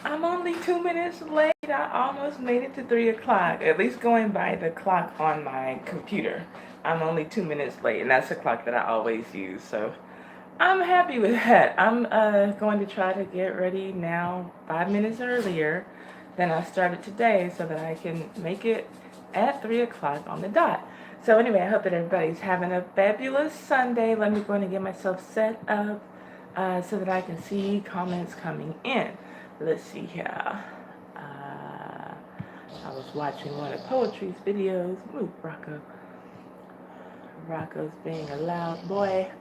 I'm only 2 minutes late. I almost made it to 3 o'clock, at least going by the clock on my computer. I'm only 2 minutes late, and that's the clock that I always use. So I'm happy with that. I'm going to try to get ready now 5 minutes earlier than I started today so that I can make it at 3 o'clock on the dot. So anyway, I hope that everybody's having a fabulous Sunday. Let me go and get myself set up so that I can see comments coming in. Let's see here. I was watching one of Poetry's videos. Ooh, Rocco. Rocco's being a loud boy.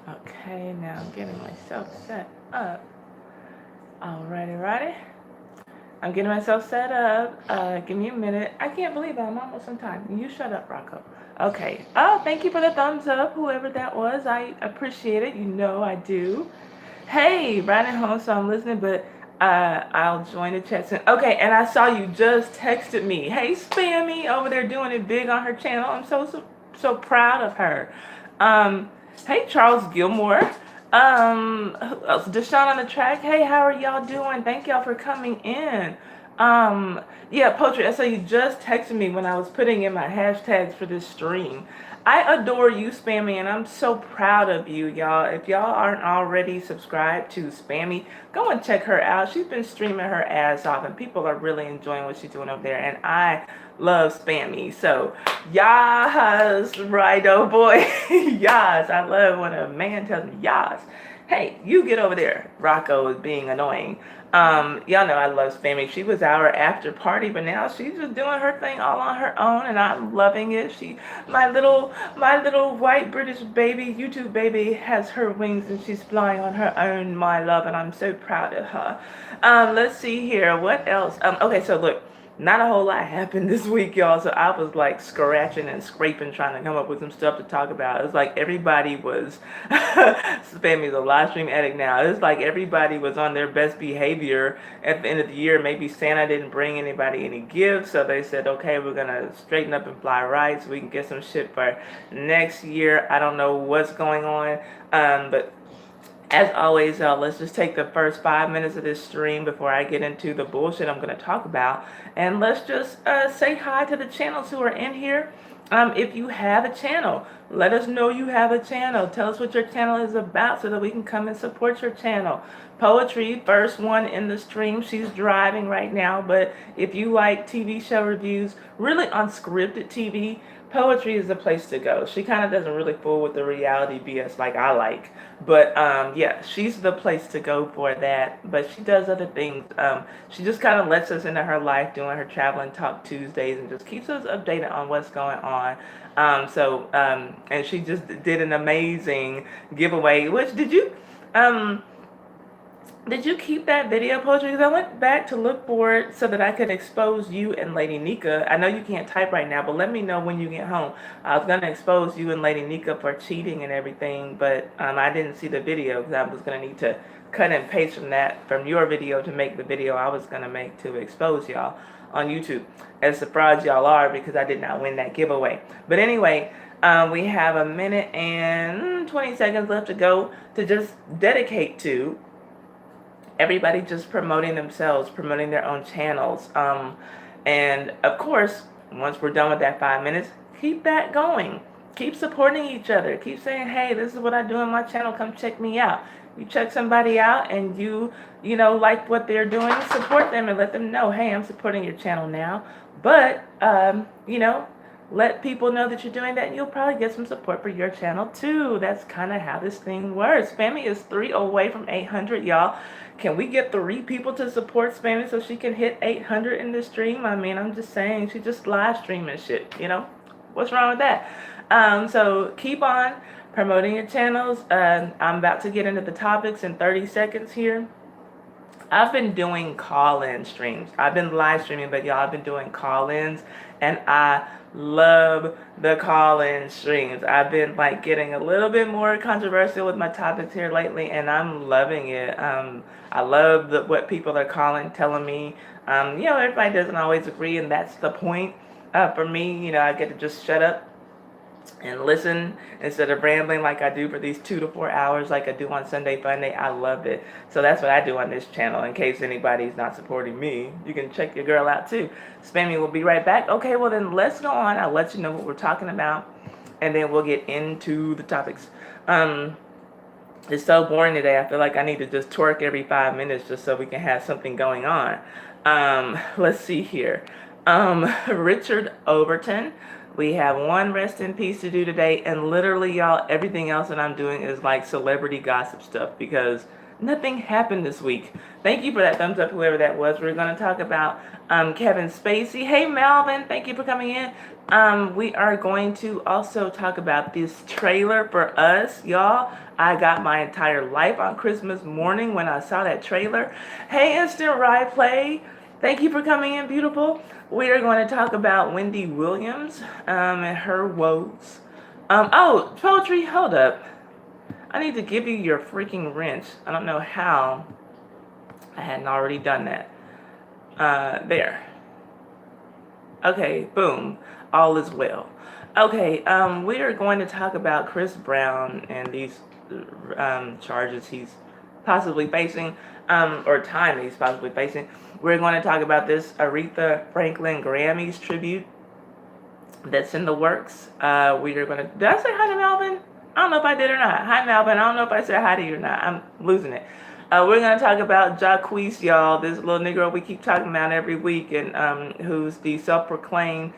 Okay, now I'm getting myself set up. Alrighty. I'm getting myself set up. Give me a minute. I can't believe it. I'm almost on time. You shut up, Rocco. Okay. Oh, thank you for the thumbs up, whoever that was. I appreciate it. You know I do. Hey, riding home, so I'm listening, but I'll join the chat soon. Okay, and I saw you just texted me. Hey, Spammy over there doing it big on her channel. I'm so proud of her. Hey, Charles Gilmore. Who else? Deshaun on the track. Hey, how are y'all doing? Thank y'all for coming in. Yeah, Poetry. I saw you just texted me when I was putting in my hashtags for this stream. I adore you, Spammy, and I'm so proud of you, y'all. If y'all aren't already subscribed to Spammy, go and check her out. She's been streaming her ass off, and people are really enjoying what she's doing over there. And I love Spammy. So, yas, right, oh boy. Yas. I love when a man tells me yas. Hey, you get over there. Rocco is being annoying. Y'all know I love Spammy. She was our after party, but now she's just doing her thing all on her own, and I'm loving it. My little white British baby, YouTube baby, has her wings and she's flying on her own, my love, and I'm so proud of her. Let's see here. What else? Okay, so look. Not a whole lot happened this week, y'all. So I was like scratching and scraping, trying to come up with some stuff to talk about. It was like everybody was, Spammy's a live stream addict now. It's like everybody was on their best behavior at the end of the year. Maybe Santa didn't bring anybody any gifts, so they said, okay, we're gonna straighten up and fly right so we can get some shit for next year. I don't know what's going on, but as always, y'all, let's just take the first 5 minutes of this stream before I get into the bullshit I'm going to talk about. And let's just say hi to the channels who are in here. If you have a channel, let us know you have a channel. Tell us what your channel is about so that we can come and support your channel. Poetry, first one in the stream. She's driving right now, but if you like TV show reviews, really unscripted TV, Poetry is the place to go. She kind of doesn't really fool with the reality BS like I like. But yeah, she's the place to go for that. But she does other things. She just kind of lets us into her life doing her Traveling Talk Tuesdays and just keeps us updated on what's going on. And she just did an amazing giveaway. Which did you keep that video, Poetry? Because I went back to look for it so that I could expose you and Lady Nika. I know you can't type right now, but let me know when you get home. I was going to expose you and Lady Nika for cheating and everything, but I didn't see the video because I was going to need to cut and paste from your video to make the video I was going to make to expose y'all on YouTube. As surprised y'all are because I did not win that giveaway. But anyway, we have a minute and 20 seconds left to go to just dedicate to everybody just promoting themselves, promoting their own channels. And of course, once we're done with that 5 minutes, keep that going. Keep supporting each other. Keep saying, hey, this is what I do on my channel. Come check me out. You check somebody out and you like what they're doing, support them and let them know, hey, I'm supporting your channel now. But, let people know that you're doing that and you'll probably get some support for your channel too. That's kind of how this thing works. Spammy is 3 away from 800, y'all. Can we get 3 people to support Spammy so she can hit 800 in the stream? I mean, I'm just saying, she just live streaming shit, What's wrong with that? So keep on promoting your channels. I'm about to get into the topics in 30 seconds here. I've been doing call-in streams. I've been live streaming, but y'all have been doing call-ins, and I love the call-in streams. I've been getting a little bit more controversial with my topics here lately, and I'm loving it. I love what people are telling me. Everybody doesn't always agree, and that's the point. For me, I get to just shut up and listen instead of rambling like I do for these 2 to 4 hours like I do on Sunday Funday. I love it. So that's what I do on this channel. In case anybody's not supporting me, you can check your girl out too. Spammy will be right back. Okay, well then let's go on. I'll let you know what we're talking about, and then we'll get into the topics. It's so boring today. I feel like I need to just twerk every 5 minutes just so we can have something going on. Let's see here. Richard Overton. We have one rest in peace to do today, and literally, y'all, everything else that I'm doing is like celebrity gossip stuff because nothing happened this week. Thank you for that thumbs up, whoever that was. We're going to talk about Kevin Spacey. Hey, Melvin, thank you for coming in. We are going to also talk about this trailer for Us, y'all. I got my entire life on Christmas morning when I saw that trailer. Hey, Instant Ride Play. Thank you for coming in, beautiful. We are going to talk about Wendy Williams and her woes. Oh, poetry, hold up. I need to give you your freaking wrench. I don't know how I hadn't already done that. There. Okay, boom. All is well. Okay, we are going to talk about Chris Brown and these charges he's possibly facing, or time he's possibly facing. We're going to talk about this Aretha Franklin Grammys tribute that's in the works. We are going to, did I say hi to Melvin? I don't know if I did or not. Hi, Melvin. I don't know if I said hi to you or not. I'm losing it. We're going to talk about Jacquees, y'all, this little Negro we keep talking about every week, and who's the self-proclaimed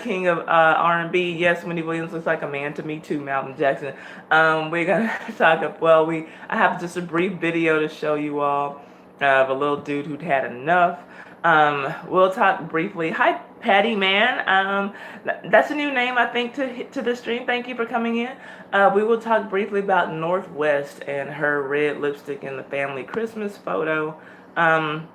king of R&B. Yes, Wendy Williams looks like a man to me too, Malcolm Jackson. We're going to talk, well, I have just a brief video to show you all of a little dude who'd had enough. We'll talk briefly. Hi, Patty Man. That's a new name, I think, to the stream. Thank you for coming in. We will talk briefly about Northwest and her red lipstick in the family Christmas photo. And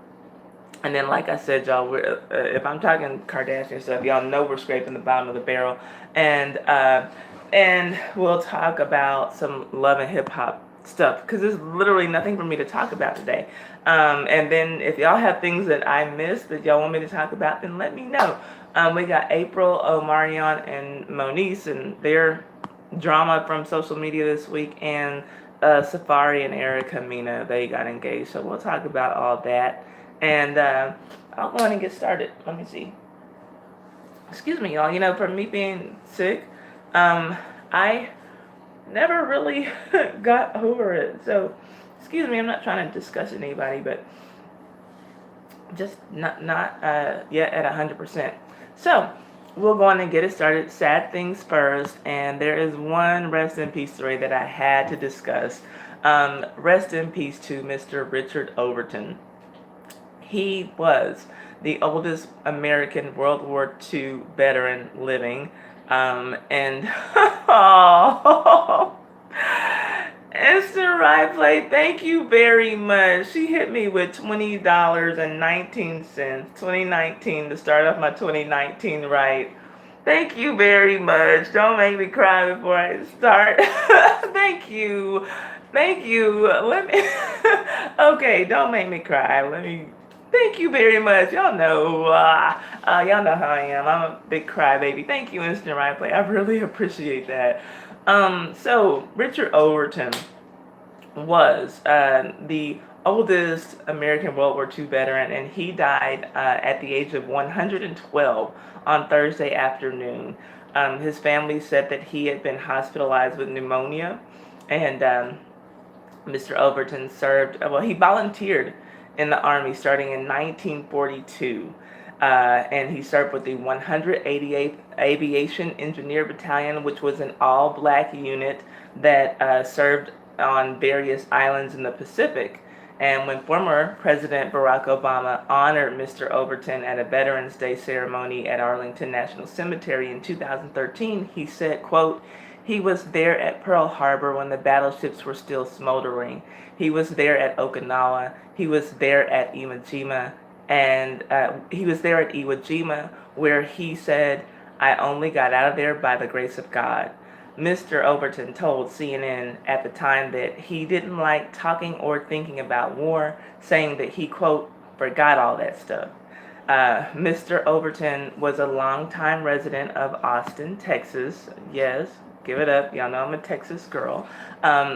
then, like I said, y'all, if I'm talking Kardashian stuff, y'all know we're scraping the bottom of the barrel. And we'll talk about some love and hip hop stuff because there's literally nothing for me to talk about today. And then if y'all have things that I missed that y'all want me to talk about, then let me know. We got April, Omarion, and Moniece and their drama from social media this week, and Safari and Erica Mina, they got engaged. So we'll talk about all that. And I'll go ahead and get started. Let me see. Excuse me, y'all. You know, for me being sick, I never really got over it. So, excuse me, I'm not trying to discuss anybody, but just not yet at 100%. So, we'll go on and get it started. Sad things first, and there is one rest in peace story that I had to discuss. Rest in peace to Mr. Richard Overton. He was the oldest American World War II veteran living. And oh, Instant Right Play, thank you very much. She hit me with $20.19, 2019, to start off my 2019 right. Thank you very much. Don't make me cry before I start. Thank you. Thank you. Okay, don't make me cry. Thank you very much. Y'all know how I am. I'm a big crybaby. Thank you, Instant Right Play. I really appreciate that. So Richard Overton was the oldest American World War II veteran, and he died at the age of 112 on Thursday afternoon. His family said that he had been hospitalized with pneumonia, and Mr. Overton served, he volunteered in the Army starting in 1942. And he served with the 188th Aviation Engineer Battalion, which was an all-black unit that served on various islands in the Pacific. And when former President Barack Obama honored Mr. Overton at a Veterans Day ceremony at Arlington National Cemetery in 2013, he said, quote, "He was there at Pearl Harbor when the battleships were still smoldering. He was there at Okinawa. He was there at Iwo Jima. And he was there at Iwo Jima, where he said, 'I only got out of there by the grace of God.'" Mr. Overton told CNN at the time that he didn't like talking or thinking about war, saying that he, quote, "forgot all that stuff." Mr. Overton was a longtime resident of Austin, Texas. Yes, give it up. Y'all know I'm a Texas girl.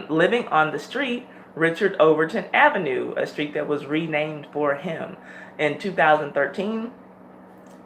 Living on the street Richard Overton Avenue, a street that was renamed for him. In 2013,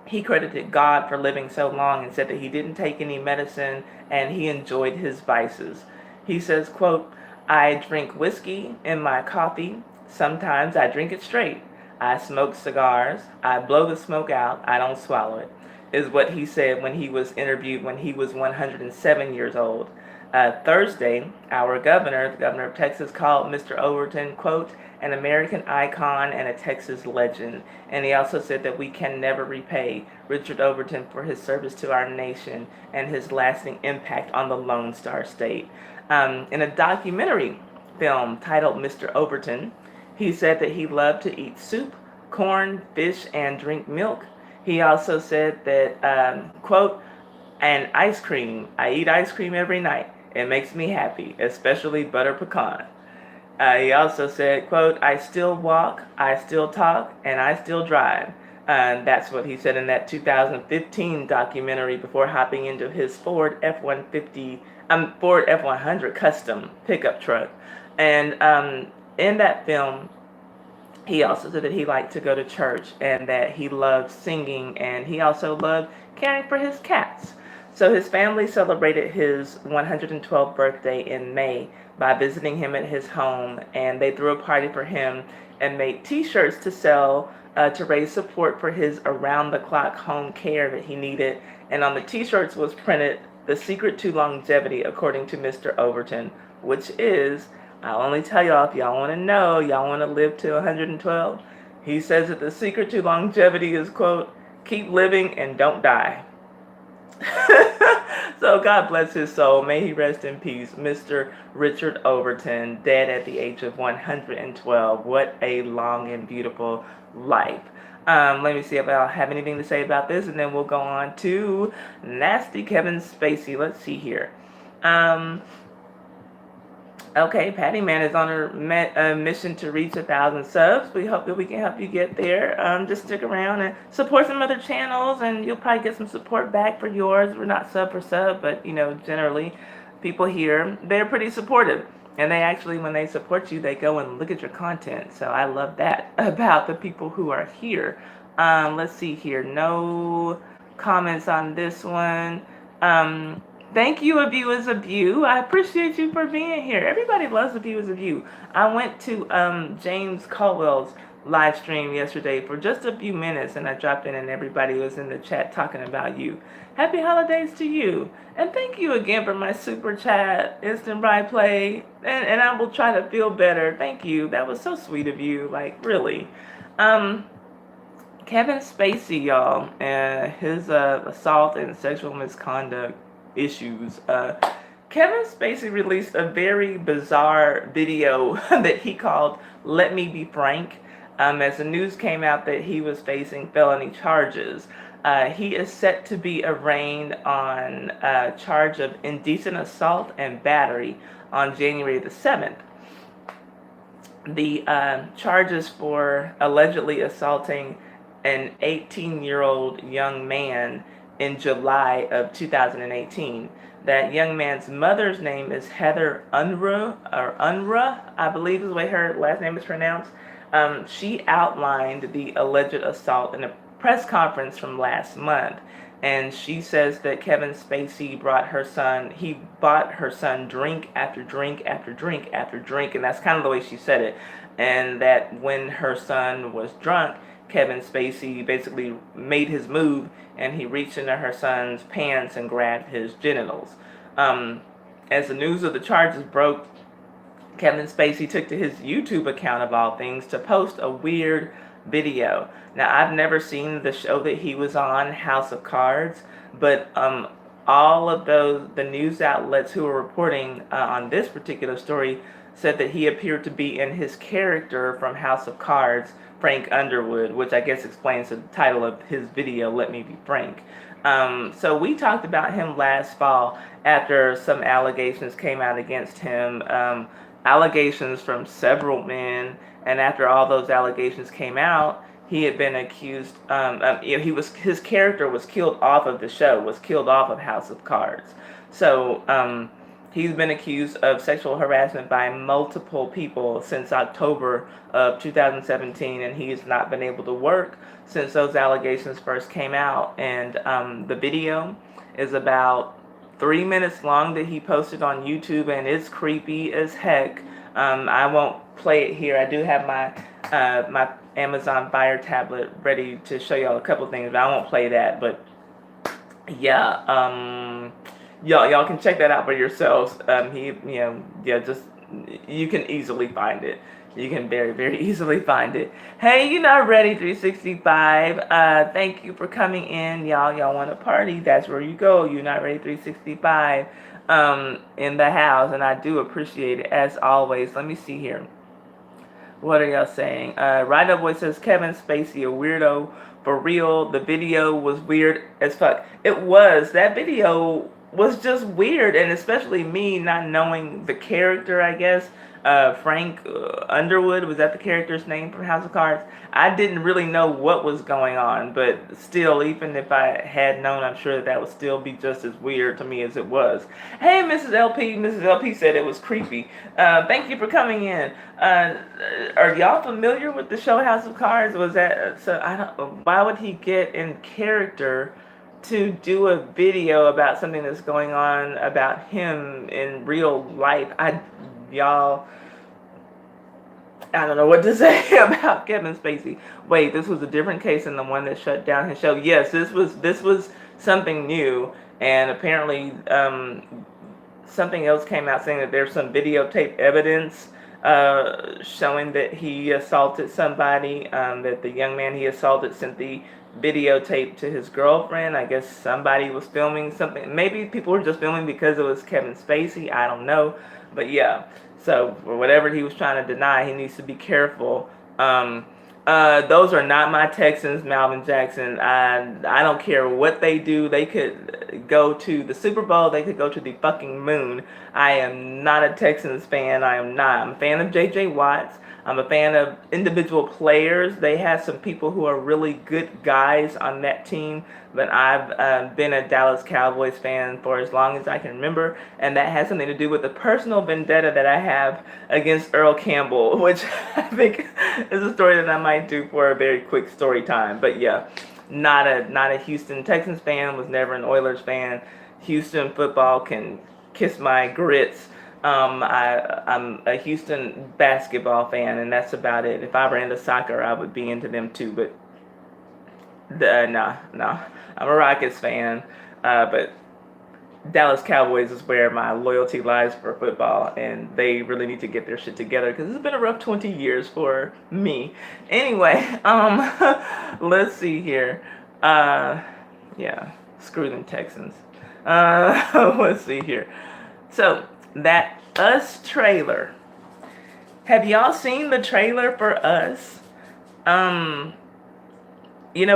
he credited God for living so long and said that he didn't take any medicine and he enjoyed his vices. He says, quote, I drink whiskey in my coffee. Sometimes I drink it straight. I smoke cigars. I blow the smoke out. I don't swallow it, is what he said when he was interviewed when he was 107 years old. Thursday, our governor, the governor of Texas, called Mr. Overton, quote, an American icon and a Texas legend. And he also said that we can never repay Richard Overton for his service to our nation and his lasting impact on the Lone Star State. In a documentary film titled Mr. Overton, he said that he loved to eat soup, corn, fish, and drink milk. He also said that, quote, and ice cream. I eat ice cream every night. It makes me happy, especially butter pecan. He also said, quote, I still walk, I still talk, and I still drive. That's what he said in that 2015 documentary before hopping into his Ford F-100 custom pickup truck. And in that film, he also said that he liked to go to church and that he loved singing, and he also loved caring for his cats. So his family celebrated his 112th birthday in May by visiting him at his home, and they threw a party for him and made t-shirts to sell to raise support for his around-the-clock home care that he needed. And on the t-shirts was printed, the secret to longevity, according to Mr. Overton, which is, I'll only tell y'all if y'all want to know, y'all want to live to 112. He says that the secret to longevity is, quote, keep living and don't die. So God bless his soul. May he rest in peace. Mr. Richard Overton, dead at the age of 112. What a long and beautiful life. Let me see if I'll have anything to say about this, and then we'll go on to Nasty Kevin Spacey. Let's see here. Okay, Patty Man is on her mission to reach 1,000 subs. We hope that we can help you get there. Just stick around and support some other channels, and you'll probably get some support back for yours. We're not sub for sub, but generally, people here, they're pretty supportive. And they actually, when they support you, they go and look at your content. So I love that about the people who are here. Let's see here. No comments on this one. Thank you, A View is a View. I appreciate you for being here. Everybody loves A View is a View. I went to James Caldwell's live stream yesterday for just a few minutes, and I dropped in and everybody was in the chat talking about you. Happy holidays to you. And thank you again for my super chat, instant replay, and I will try to feel better. Thank you. That was so sweet of you. Like, really. Kevin Spacey, y'all, and his assault and sexual misconduct issues. Kevin Spacey released a very bizarre video that he called Let Me Be Frank, as the news came out that he was facing felony charges. He is set to be arraigned on a charge of indecent assault and battery on January the 7th. The charges for allegedly assaulting an 18-year-old young man in July of 2018. That young man's mother's name is Heather Unruh, I believe is the way her last name is pronounced. She outlined the alleged assault in a press conference from last month. And she says that Kevin Spacey bought her son drink after drink after drink after drink, and that's kind of the way she said it. And that when her son was drunk, Kevin Spacey basically made his move, and he reached into her son's pants and grabbed his genitals. As the news of the charges broke, Kevin Spacey took to his YouTube account, of all things, to post a weird video. Now, I've never seen the show that he was on, House of Cards, but all of the news outlets who were reporting on this particular story said that he appeared to be in his character from House of Cards, Frank Underwood, which I guess explains the title of his video, Let Me Be Frank. So we talked about him last fall after some allegations came out against him, allegations from several men, and after all those allegations came out, he had been accused. His character was killed off of the show, was killed off of House of Cards. So he's been accused of sexual harassment by multiple people since October of 2017, and he has not been able to work since those allegations first came out. And the video is about 3 minutes long that he posted on YouTube, and it's creepy as heck. I won't play it here. I do have my Amazon Fire tablet ready to show y'all a couple things, but I won't play that. But yeah, y'all can check that out for yourselves. Just you can easily find it. You can very, very easily find it. Hey, you not ready 365. Thank you for coming in, y'all. Y'all want to party? That's where you go. You not ready 365 in the house, and I do appreciate it as always. Let me see here. What are y'all saying? Right Up Boy says Kevin Spacey a weirdo for real. The video was weird as fuck. It was. That video was just weird, and especially me not knowing the character, I guess. Frank Underwood, was that the character's name from House of Cards? I didn't really know what was going on, but still, even if I had known, I'm sure that would still be just as weird to me as it was. Hey, Mrs. LP. Mrs. LP said it was creepy. Thank you for coming in. Are y'all familiar with the show House of Cards? Was that so? I don't. Why would he get in character to do a video about something that's going on about him in real life? Y'all, I don't know what to say about Kevin Spacey. Wait, this was a different case than the one that shut down his show. Yes, this was something new, and apparently something else came out saying that there's some videotape evidence showing that he assaulted somebody, that the young man he assaulted sent the videotape to his girlfriend. I guess somebody was filming something. Maybe people were just filming because it was Kevin Spacey. I don't know. But yeah, so for whatever he was trying to deny, he needs to be careful. Those are not my Texans, Malvin Jackson. I don't care what they do. They could go to the Super Bowl. They could go to the fucking moon. I am not a Texans fan. I am not. I'm a fan of J.J. Watts. I'm a fan of individual players. They have some people who are really good guys on that team, but I've been a Dallas Cowboys fan for as long as I can remember, and that has something to do with the personal vendetta that I have against Earl Campbell, which I think is a story that I might do for a very quick story time. But yeah, not a Houston Texans fan, was never an Oilers fan. Houston football can kiss my grits. I'm a Houston basketball fan, and that's about it. If I were into soccer, I would be into them too, but no. I'm a Rockets fan, but Dallas Cowboys is where my loyalty lies for football, and they really need to get their shit together because it's been a rough 20 years for me. Anyway, let's see here. Yeah, screw them Texans. Let's see here. So, that Us trailer. Have y'all seen the trailer for Us?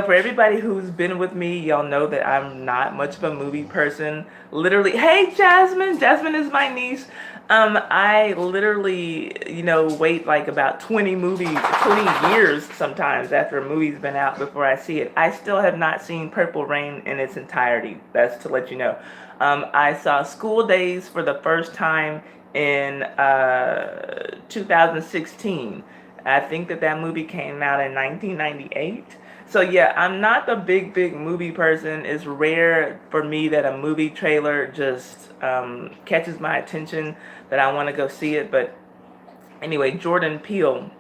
For everybody who's been with me, y'all know that I'm not much of a movie person. Literally, hey Jasmine! Jasmine is my niece. I literally, wait like about 20 years sometimes after a movie's been out before I see it. I still have not seen Purple Rain in its entirety. That's to let you know. I saw School Days for the first time in 2016. I think that movie came out in 1998. So yeah, I'm not the big movie person. It's rare for me that a movie trailer just catches my attention that I want to go see it. But anyway, Jordan Peele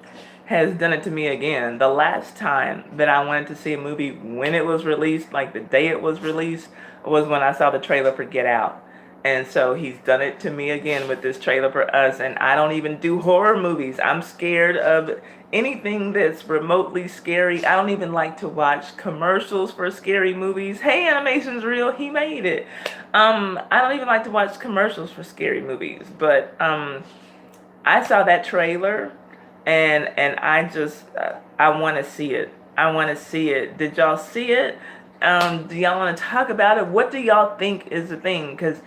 has done it to me again. The last time that I wanted to see a movie when it was released, like the day it was released, was when I saw the trailer for Get Out. And so he's done it to me again with this trailer for Us. And I don't even do horror movies. I'm scared of anything that's remotely scary. I don't even like to watch commercials for scary movies. Hey, animation's real. He made it. I don't even like to watch commercials for scary movies. But I saw that trailer, and I just I want to see it. I want to see it. Did y'all see it? Do y'all want to talk about it? What do y'all think is the thing? Because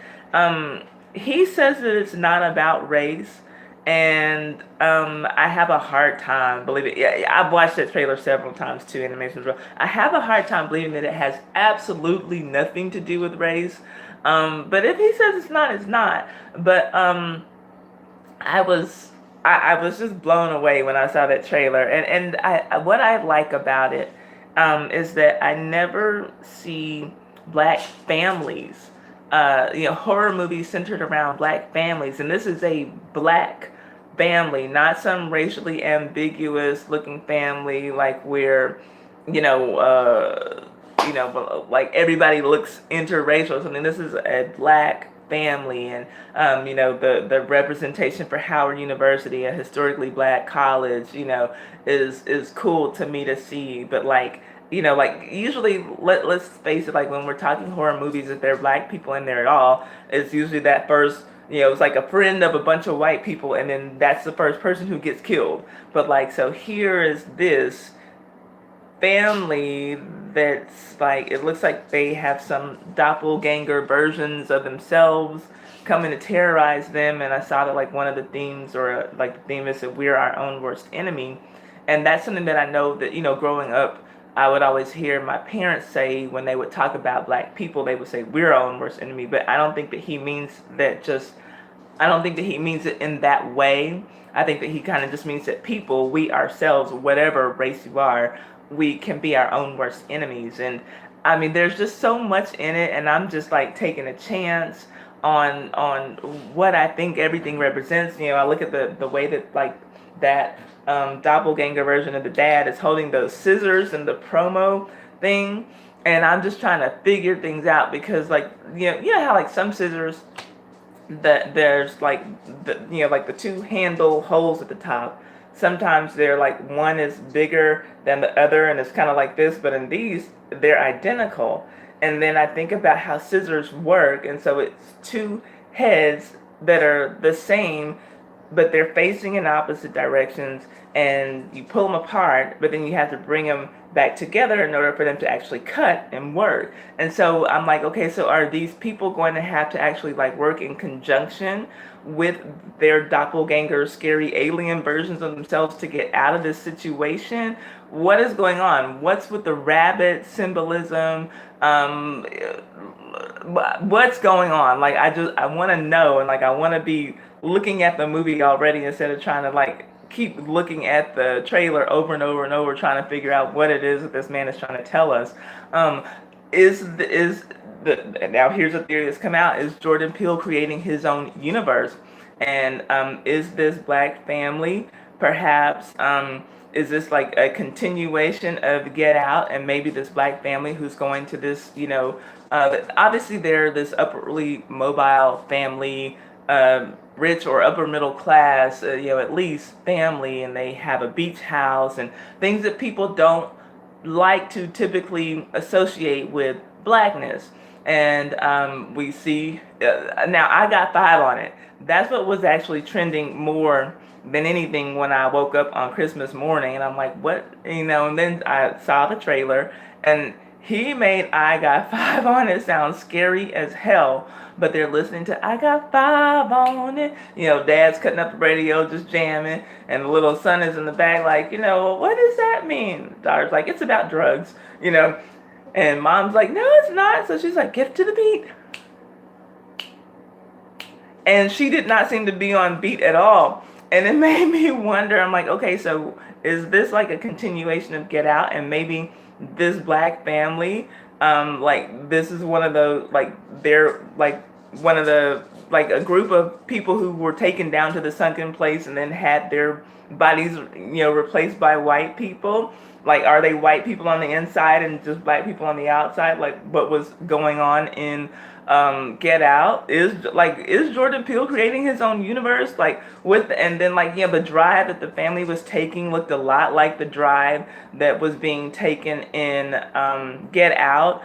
he says that it's not about race, And I have a hard time believing. Yeah, I've watched that trailer several times too. Animations. I have a hard time believing that it has absolutely nothing to do with race. But if he says it's not, it's not. But I was I was just blown away when I saw that trailer, and what I like about it is that I never see black families. Horror movies centered around black families, and this is a black family, not some racially ambiguous looking family like where, you know, like everybody looks interracial or something. This is a black family, and the representation for Howard University, a historically black college, is cool to me to see. But like, like usually, let's face it, like when we're talking horror movies, if there are black people in there at all, it's usually that first, it's like a friend of a bunch of white people, and then that's the first person who gets killed. But like, so here is this family that's like, it looks like they have some doppelganger versions of themselves coming to terrorize them. And I saw that like one of the themes, or like the theme is that we're our own worst enemy. And that's something that I know that, growing up, I would always hear my parents say when they would talk about black people, they would say we're our own worst enemy. But I don't think that he means that just I don't think that he means it in that way. I think that he kind of just means that people, we ourselves, whatever race you are, we can be our own worst enemies. And I mean, there's just so much in it, and I'm just like taking a chance on what I think everything represents. I look at the way that like that doppelganger version of the dad is holding those scissors in the promo thing, and I'm just trying to figure things out because like you know how like some scissors that there's like like the two handle holes at the top. Sometimes they're like one is bigger than the other, and it's kind of like this. But in these, they're identical. And then I think about how scissors work, and so it's two heads that are the same, but they're facing in opposite directions, and you pull them apart, but then you have to bring them back together in order for them to actually cut and work. And so I'm like, okay, so are these people going to have to actually like work in conjunction with their doppelganger scary alien versions of themselves to get out of this situation? What is going on? What's with the rabbit symbolism? What's going on? Like, I want to know, and like I want to be looking at the movie already instead of trying to like keep looking at the trailer over and over and over, trying to figure out what it is that this man is trying to tell us. Is the Now here's a theory that's come out: is Jordan Peele creating his own universe? And is this black family perhaps? Is this like a continuation of Get Out, and maybe this black family who's going to this, obviously they're this upperly mobile family, rich or upper middle class, at least family, and they have a beach house and things that people don't like to typically associate with blackness. And we see, now I got 5 on it. That's what was actually trending more than anything when I woke up on Christmas morning, and I'm like, what, and then I saw the trailer, and he made I Got 5 on It sound scary as hell, but they're listening to I Got 5 on It. Dad's cutting up the radio, just jamming, and the little son is in the back like, what does that mean? Daughter's like, it's about drugs, and mom's like, no, it's not. So she's like, get to the beat. And she did not seem to be on beat at all. And it made me wonder, I'm like, okay, so is this like a continuation of Get Out? And maybe this black family, like this is one of the, like, they're like one of the, like a group of people who were taken down to the sunken place and then had their bodies, replaced by white people. Like, are they white people on the inside and just black people on the outside? Like, what was going on in Get Out? Is Jordan Peele creating his own universe? Like, and then like, the drive that the family was taking looked a lot like the drive that was being taken in Get Out.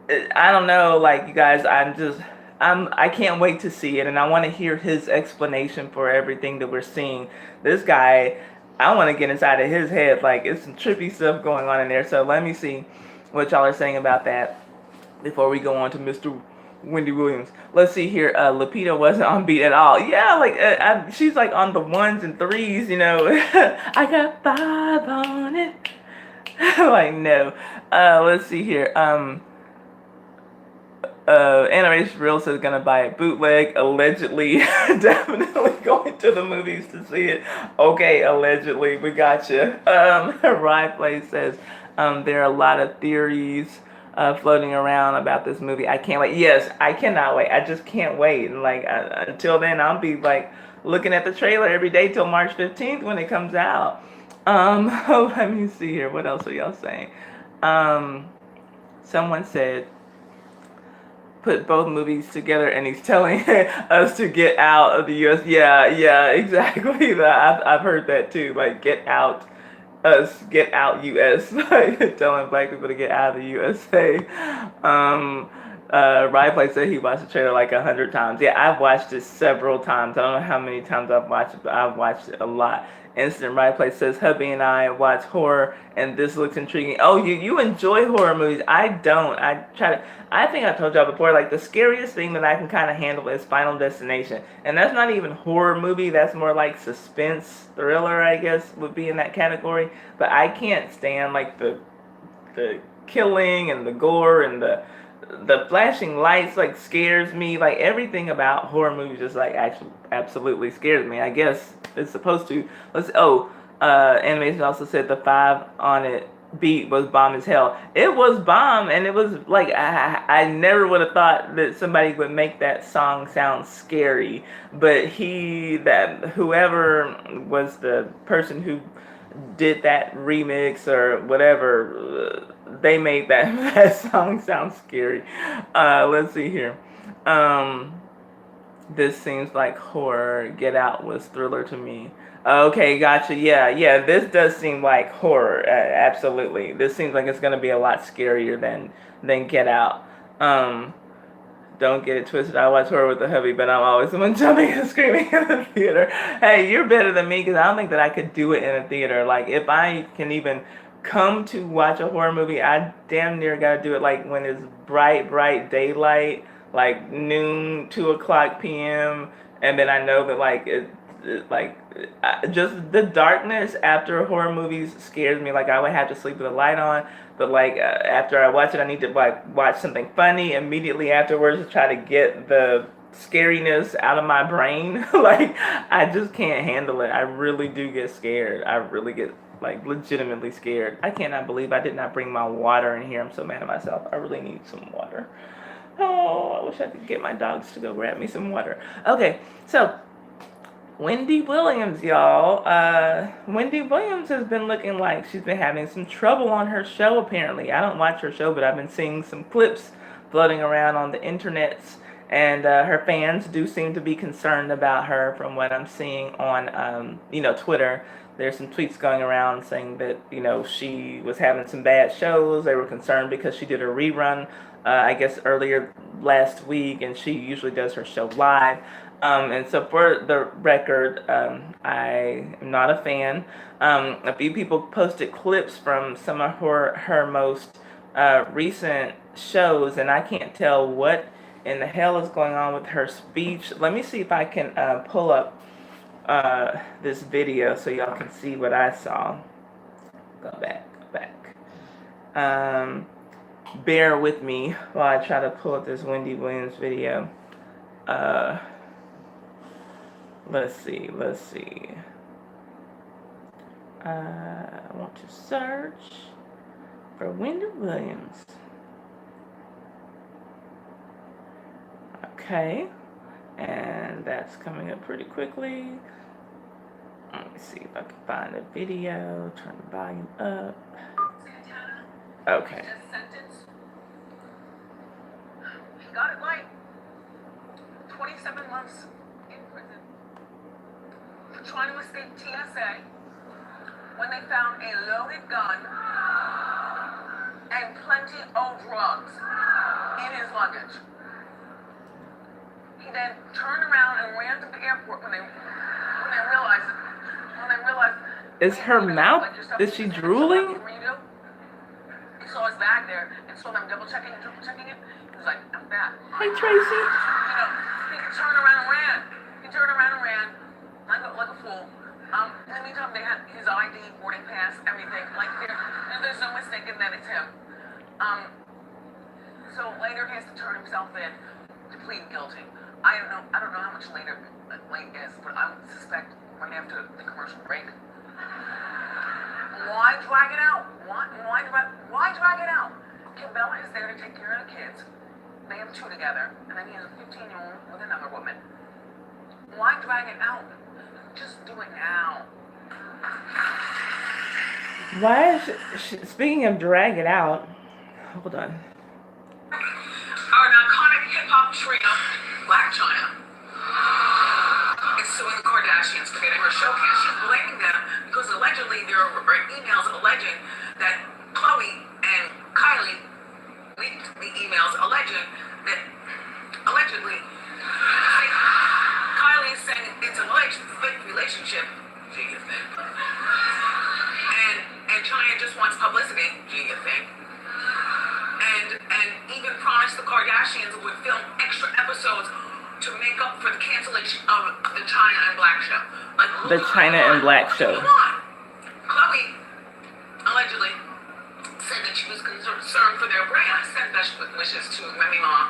I don't know, like, you guys, I can't wait to see it, and I want to hear his explanation for everything that we're seeing. This guy, I want to get inside of his head. Like, it's some trippy stuff going on in there. So let me see what y'all are saying about that before we go on to Mr. Wendy Williams. Let's see here. Lupita wasn't on beat at all. Yeah, like she's like on the ones and threes, you know. I got 5 on it. Like no. Let's see here. Animation Real says gonna buy a bootleg. Allegedly, definitely going to the movies to see it. Okay, allegedly, we got you. Rye Play says there are a lot of theories floating around about this movie. I can't wait. Yes, I cannot wait. I just can't wait. And like until then, I'll be like looking at the trailer every day till March 15th when it comes out. Let me see here. What else are y'all saying? Someone said put both movies together and he's telling us to get out of the US. Yeah, yeah, exactly. I've heard that too. Like, get out us, get out US. Like, telling black people to get out of the USA. Ryplay said he watched the trailer like 100 times. Yeah, I've watched it several times. I don't know how many times I've watched it, but I've watched it a lot. Instant Ryplay says hubby and I watch horror and this looks intriguing. Oh, you enjoy horror movies. I don't. I think I told y'all before, like the scariest thing that I can kind of handle is Final Destination. And that's not even horror movie, that's more like suspense thriller, I guess, would be in that category. But I can't stand like the killing and the gore and the flashing lights like scares me. Like everything about horror movies just like actually absolutely scares me. I guess it's supposed to. Animation also said the 5 on it beat was bomb as hell. It was bomb, and it was like I never would have thought that somebody would make that song sound scary. But whoever was the person who did that remix or whatever, they made that song sound scary. Let's see here. This seems like horror. Get Out was thriller to me. Okay, gotcha. Yeah, yeah. This does seem like horror. Absolutely. This seems like it's gonna be a lot scarier than Get Out. Don't get it twisted. I watch horror with the hubby, but I'm always the one jumping and screaming in the theater. Hey, you're better than me because I don't think that I could do it in a theater. Like if I can even come to watch a horror movie, I damn near gotta do it like when it's bright daylight, like noon, 2 o'clock p.m. And then I know that just the darkness after horror movies scares me. Like I would have to sleep with a light on, but like after I watch it, I need to like watch something funny immediately afterwards to try to get the scariness out of my brain. Like I just can't handle it. I really do get scared. I really get like legitimately scared. I cannot believe I did not bring my water in here. I'm so mad at myself. I really need some water. Oh, I wish I could get my dogs to go grab me some water. Okay, so Wendy Williams, y'all. Wendy Williams has been looking like she's been having some trouble on her show, apparently. I don't watch her show, but I've been seeing some clips floating around on the internets, and her fans do seem to be concerned about her from what I'm seeing on, Twitter. There's some tweets going around saying that, she was having some bad shows. They were concerned because she did a rerun, I guess, earlier last week, and she usually does her show live. And so for the record, I am not a fan. A few people posted clips from some of her most recent shows, and I can't tell what in the hell is going on with her speech. Let me see if I can pull up this video so y'all can see what I saw. Go back. Bear with me while I try to pull up this Wendy Williams video. Let's see. I want to search for Wendy Williams. Okay, and that's coming up pretty quickly. Let me see if I can find a video. Turn the volume up. Okay. He got it like 27 months in prison for trying to escape TSA when they found a loaded gun and plenty of drugs in his luggage. He then turned around and ran to the airport when they realized it. Is her mouth? Is she drooling? He saw his bag there and saw them double checking and triple checking it. He was He's like, I'm fat. Hey, Tracy. You know, he turned around and ran. He turned around and ran like a fool. In the meantime, they had his ID, boarding pass, everything. Like, there's no mistaking that it's him. So later he has to turn himself in to plead guilty. I don't know how much later late is, but I would suspect right after the commercial break. Why drag it out? Why drag it out? Bella is there to take care of the kids. They have 2 together, and then he has a 15-year-old with another woman. Why drag it out? Just do it now. Why is speaking of drag it out, hold on. Our iconic hip-hop trio, Black China, is suing the Kardashians for getting her show canceled, blaming them because allegedly there are emails alleging that Khloe and Kylie leaked the emails allegedly Kylie is saying it's a fake relationship, do you think? And China just wants publicity, do you think? And even promised the Kardashians would film extra episodes to make up for the cancellation of the China and Black show. Like, The China and Black show. Khloe allegedly said that she was concerned for their brand. I sent best wishes to Remy Ma.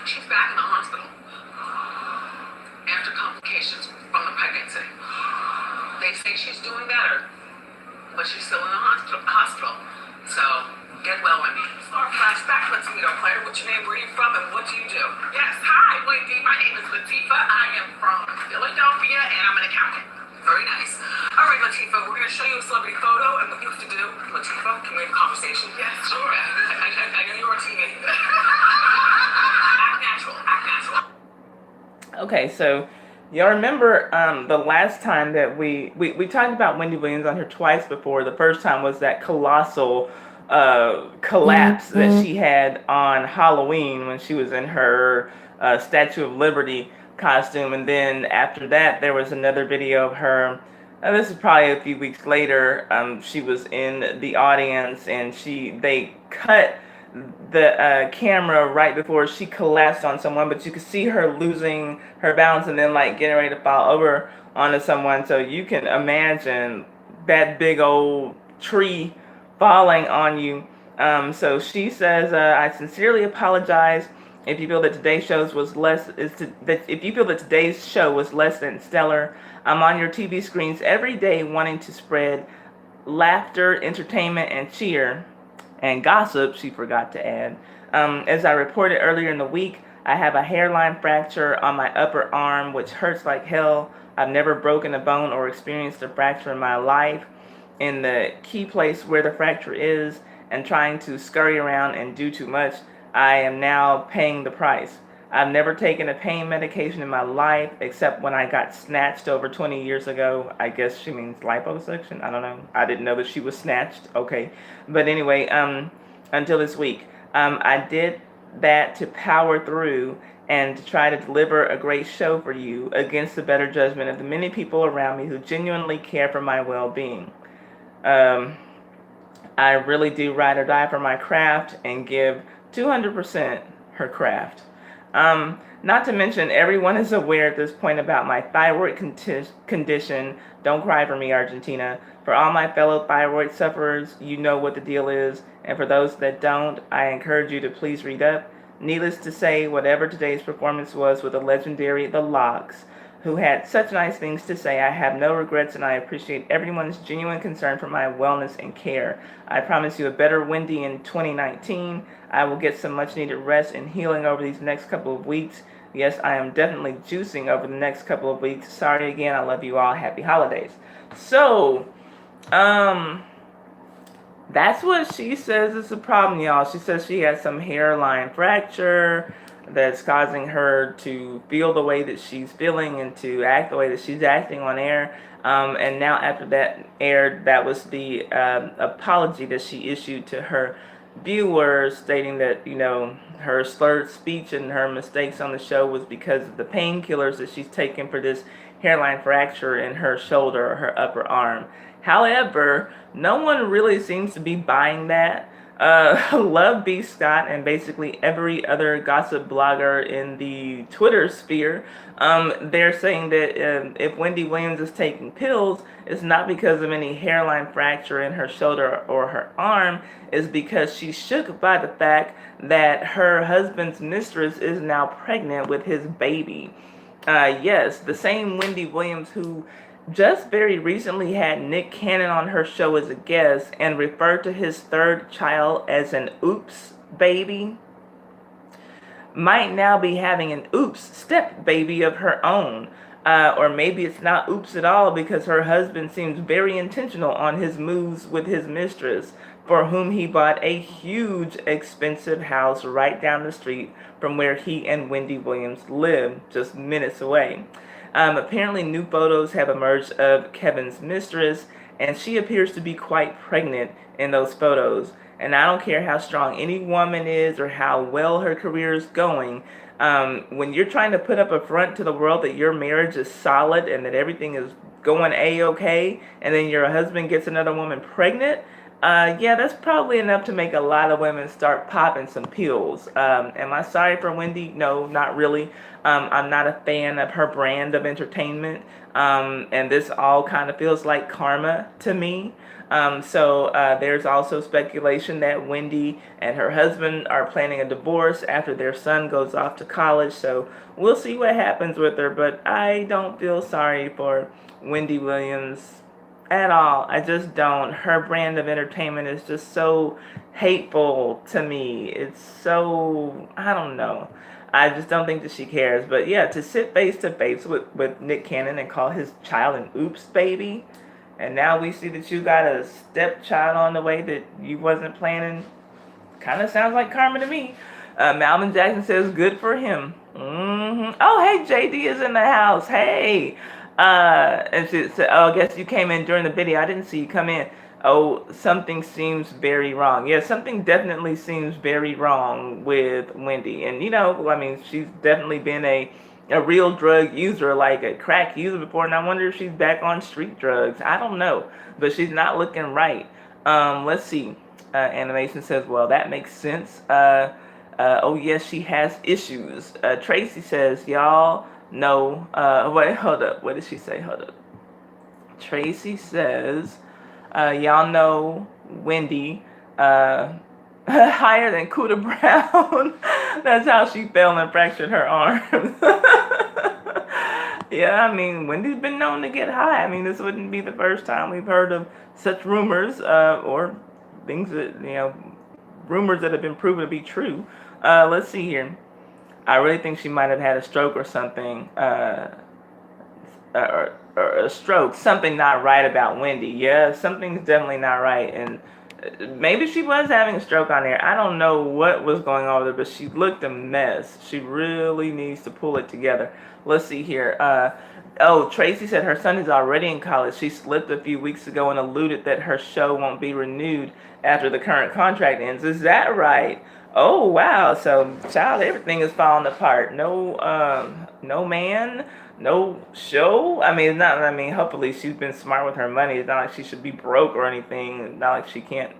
She's back in the hospital after complications from the pregnancy. They say she's doing better, but she's still in the hospital. So, get well, Wendy. Star flashback. Let's meet our player. What's your name? Where are you from? And what do you do? Yes, hi, Wendy. My name is Latifah. I am from Philadelphia, and I'm an accountant. Very nice. All right, Latifah, we're going to show you a celebrity photo and what you have to do. Latifah, can we have a conversation? Yes, sure. I know you're on TV. Act natural. Act natural. Okay, so y'all remember the last time that we talked about Wendy Williams on here twice before. The first time was that colossal collapse that she had on Halloween when she was in her Statue of Liberty costume, and then after that there was another video of her. This is probably a few weeks later. She was in the audience, and they cut the camera right before she collapsed on someone, but you could see her losing her balance and then like getting ready to fall over onto someone. So you can imagine that big old tree falling on you. So she says, I sincerely apologize if you feel that today's show was less than stellar. I'm on your TV screens every day wanting to spread laughter, entertainment, and cheer. And gossip, she forgot to add. As I reported earlier in the week, I have a hairline fracture on my upper arm, which hurts like hell. I've never broken a bone or experienced a fracture in my life. In the key place where the fracture is, and trying to scurry around and do too much, I am now paying the price. I've never taken a pain medication in my life, except when I got snatched over 20 years ago. I guess she means liposuction. I don't know. I didn't know that she was snatched. Okay. But anyway, until this week, I did that to power through and to try to deliver a great show for you against the better judgment of the many people around me who genuinely care for my well-being. I really do ride or die for my craft and give 200% her craft. Not to mention, everyone is aware at this point about my thyroid condition. Don't cry for me, Argentina. For all my fellow thyroid sufferers, you know what the deal is. And for those that don't, I encourage you to please read up. Needless to say, whatever today's performance was with the legendary The Locks, who had such nice things to say, I have no regrets and I appreciate everyone's genuine concern for my wellness and care. I promise you a better Wendy in 2019. I will get some much needed rest and healing over these next couple of weeks. Yes, I am definitely juicing over the next couple of weeks. Sorry again. I love you all. Happy holidays. So, that's what she says is the problem, y'all. She says she has some hairline fracture that's causing her to feel the way that she's feeling and to act the way that she's acting on air. And now after that aired, that was the apology that she issued to her viewers, stating that, her slurred speech and her mistakes on the show was because of the painkillers that she's taken for this hairline fracture in her shoulder or her upper arm. However, no one really seems to be buying that. Love B. Scott and basically every other gossip blogger in the Twitter sphere, they're saying that if Wendy Williams is taking pills, it's not because of any hairline fracture in her shoulder or her arm. It's because she's shook by the fact that her husband's mistress is now pregnant with his baby. Yes, the same Wendy Williams who just very recently had Nick Cannon on her show as a guest and referred to his third child as an oops baby, might now be having an oops step baby of her own. Or maybe it's not oops at all because her husband seems very intentional on his moves with his mistress, for whom he bought a huge expensive house right down the street from where he and Wendy Williams live, just minutes away. Apparently, new photos have emerged of Kevin's mistress, and she appears to be quite pregnant in those photos. And I don't care how strong any woman is or how well her career is going, when you're trying to put up a front to the world that your marriage is solid and that everything is going A-okay, and then your husband gets another woman pregnant, yeah, that's probably enough to make a lot of women start popping some pills. Am I sorry for Wendy? No, not really. I'm not a fan of her brand of entertainment. And this all kind of feels like karma to me. So there's also speculation that Wendy and her husband are planning a divorce after their son goes off to college. So we'll see what happens with her. But I don't feel sorry for Wendy Williams at all. I just don't. Her brand of entertainment is just so hateful to me. It's so, I don't know. I just don't think that she cares. But yeah, to sit face to face with Nick Cannon and call his child an oops baby, and now we see that you got a stepchild on the way that you wasn't planning, kind of sounds like karma to me. Malvin Jackson says good for him. Oh, hey, JD is in the house. Hey. And she said, oh, I guess you came in during the video. I didn't see you come in. Oh, something seems very wrong. Yeah, something definitely seems very wrong with Wendy. And, I mean, she's definitely been a real drug user, like a crack user before. And I wonder if she's back on street drugs. I don't know. But she's not looking right. Let's see. Animation says, well, that makes sense. Oh, yes, she has issues. Tracy says, y'all know. Wait, hold up. What did she say? Hold up. Tracy says, y'all know Wendy higher than Cuda Brown. That's how she fell and fractured her arm. Yeah, I mean, Wendy's been known to get high. I mean, this wouldn't be the first time we've heard of such rumors or things that, rumors that have been proven to be true. Let's see here. I really think she might have had a stroke or something. Or a stroke. Something not right about Wendy. Yeah, something's definitely not right. And maybe she was having a stroke on there. I don't know what was going on with her, but she looked a mess. She really needs to pull it together. Let's see here. Oh, Tracy said her son is already in college. She slipped a few weeks ago and alluded that her show won't be renewed after the current contract ends. Is that right? Oh, wow. So, child, everything is falling apart. No man, no show. I mean, it's not. I mean, hopefully she's been smart with her money. It's not like she should be broke or anything. It's not like she can't,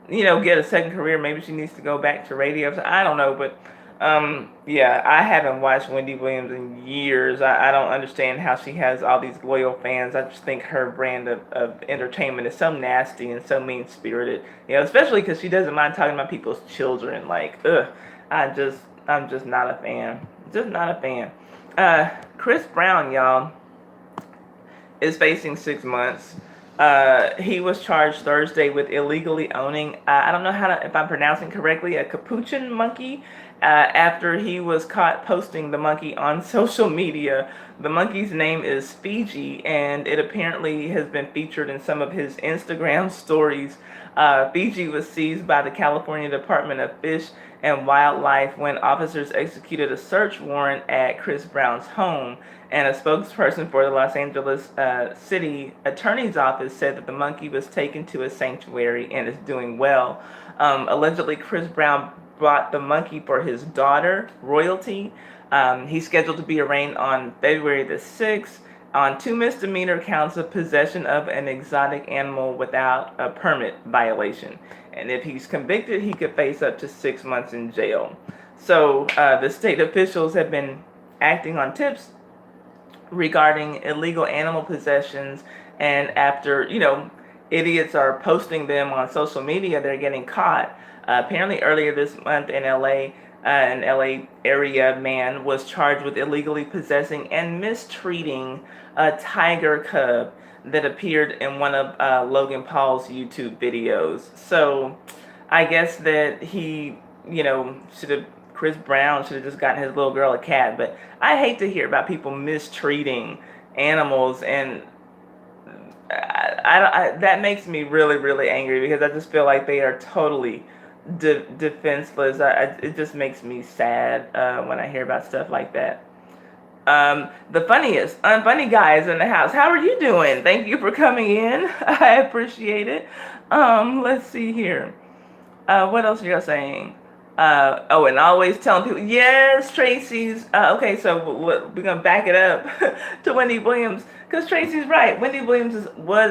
get a second career. Maybe she needs to go back to radio. I don't know, but yeah, I haven't watched Wendy Williams in years. I don't understand how she has all these loyal fans. I just think her brand of entertainment is so nasty and so mean spirited. Especially because she doesn't mind talking about people's children. Like, I'm just not a fan. Just not a fan. Chris Brown, y'all, is facing 6 months. He was charged Thursday with illegally owning, I don't know if I'm pronouncing correctly, a capuchin monkey after he was caught posting the monkey on social media. The monkey's name is Fiji, and it apparently has been featured in some of his Instagram stories. Fiji was seized by the California Department of Fish and Wildlife when officers executed a search warrant at Chris Brown's home. And a spokesperson for the Los Angeles City Attorney's Office said that the monkey was taken to a sanctuary and is doing well. Allegedly, Chris Brown bought the monkey for his daughter, Royalty. He's scheduled to be arraigned on February the 6th on 2 misdemeanor counts of possession of an exotic animal without a permit violation. And if he's convicted, he could face up to 6 months in jail. So the state officials have been acting on tips regarding illegal animal possessions, and after idiots are posting them on social media, they're getting caught. Apparently earlier this month in LA, an LA area man was charged with illegally possessing and mistreating a tiger cub that appeared in one of Logan Paul's YouTube videos. So I guess that he should have Chris Brown should have just gotten his little girl a cat. But I hate to hear about people mistreating animals, and that makes me really, really angry, because I just feel like they are totally defenseless. It just makes me sad when I hear about stuff like that. The funniest, unfunny guy is in the house. How are you doing? Thank you for coming in. I appreciate it. Let's see here. What else are you saying? And always telling people, yes, Tracy's. Okay, so we're going to back it up to Wendy Williams, because Tracy's right. Wendy Williams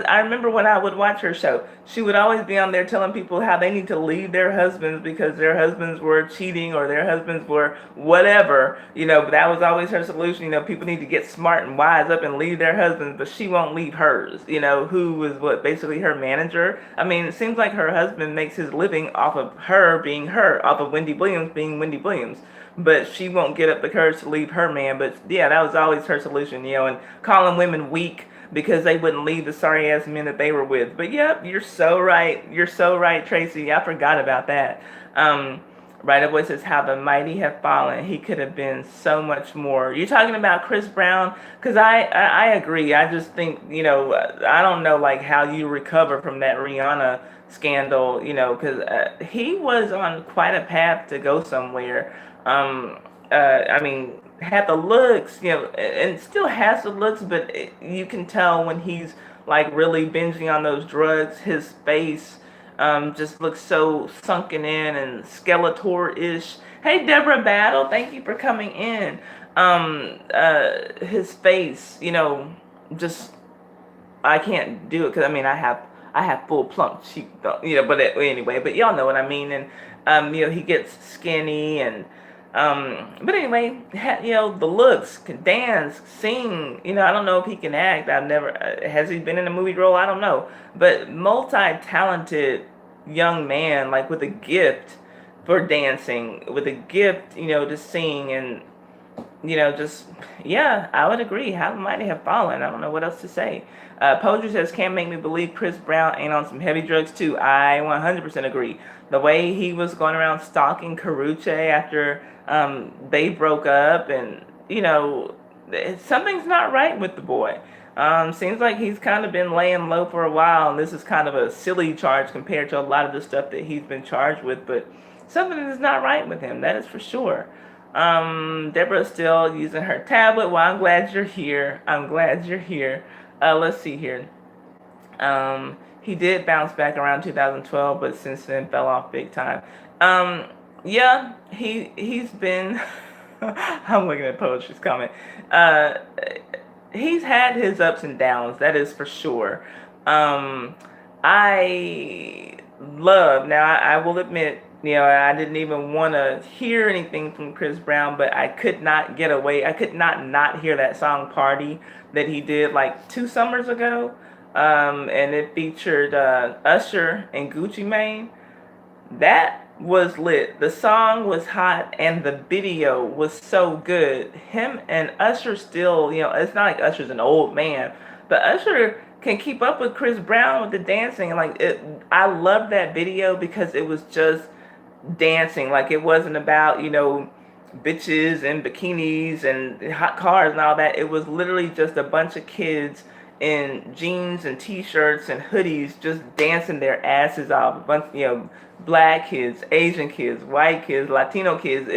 I remember when I would watch her show, she would always be on there telling people how they need to leave their husbands because their husbands were cheating or their husbands were whatever. But that was always her solution. People need to get smart and wise up and leave their husbands, but she won't leave hers, who was basically her manager. I mean, it seems like her husband makes his living off of her being her, off of Wendy Williams being Wendy Williams, but she won't get up the courage to leave her man. But yeah, that was always her solution, and calling women weak because they wouldn't leave the sorry ass men that they were with. But yep, you're so right, Tracy. I forgot about that. Right Boy says, how the mighty have fallen. He could have been so much more. You're talking about Chris Brown? Because I agree. I just think, I don't know like how you recover from that Rihanna scandal, because he was on quite a path to go somewhere. I mean, had the looks, and still has the looks, but you can tell when he's like really binging on those drugs, his face just looks so sunken in and Skeletor-ish. Hey, Deborah Battle, thank you for coming in. His face, just I can't do it, because I mean I have full plump cheek, but anyway, but y'all know what I mean. And he gets skinny, and but anyway, the looks, can dance, sing. I don't know if he can act. I've never has he been in a movie role? I don't know, but multi-talented young man, like with a gift for dancing, with a gift, to sing, and just, yeah, I would agree. How might they have fallen? I don't know what else to say. Poetry says, can't make me believe Chris Brown ain't on some heavy drugs too. I 100% agree. The way he was going around stalking Karuche after they broke up, and, something's not right with the boy. Seems like he's kind of been laying low for a while, and this is kind of a silly charge compared to a lot of the stuff that he's been charged with, but something is not right with him, that is for sure. Deborah's still using her tablet. Well, I'm glad you're here. Let's see here. He did bounce back around 2012, but since then fell off big time. Yeah, he's been. I'm looking at Poetry's comment. He's had his ups and downs. That is for sure. I will admit, I didn't even want to hear anything from Chris Brown, but I could not get away. I could not hear that song Party that he did like 2 summers ago. And it featured Usher and Gucci Mane. That was lit. The song was hot, and the video was so good. Him and Usher still, it's not like Usher's an old man, but Usher can keep up with Chris Brown with the dancing. I love that video because it was just dancing. Like, it wasn't about, bitches and bikinis and hot cars and all that. It was literally just a bunch of kids in jeans and t-shirts and hoodies just dancing their asses off. A bunch, black kids, Asian kids, white kids, Latino kids.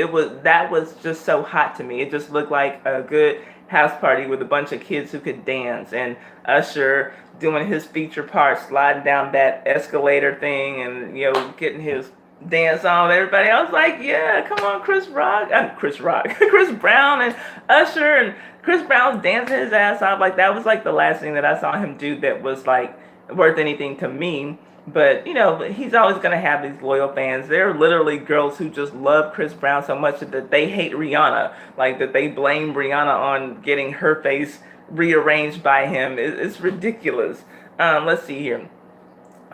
That was just so hot to me. It just looked like a good house party with a bunch of kids who could dance, and Usher doing his feature part, sliding down that escalator thing, and getting his dance on with everybody. I was like, yeah, come on, Chris Brown and Usher, and Chris Brown's dancing his ass off. Like, that was like the last thing that I saw him do that was like worth anything to me. But he's always gonna have these loyal fans. There are literally girls who just love Chris Brown so much that they hate Rihanna, like that they blame Rihanna on getting her face rearranged by him. It's ridiculous. Let's see here.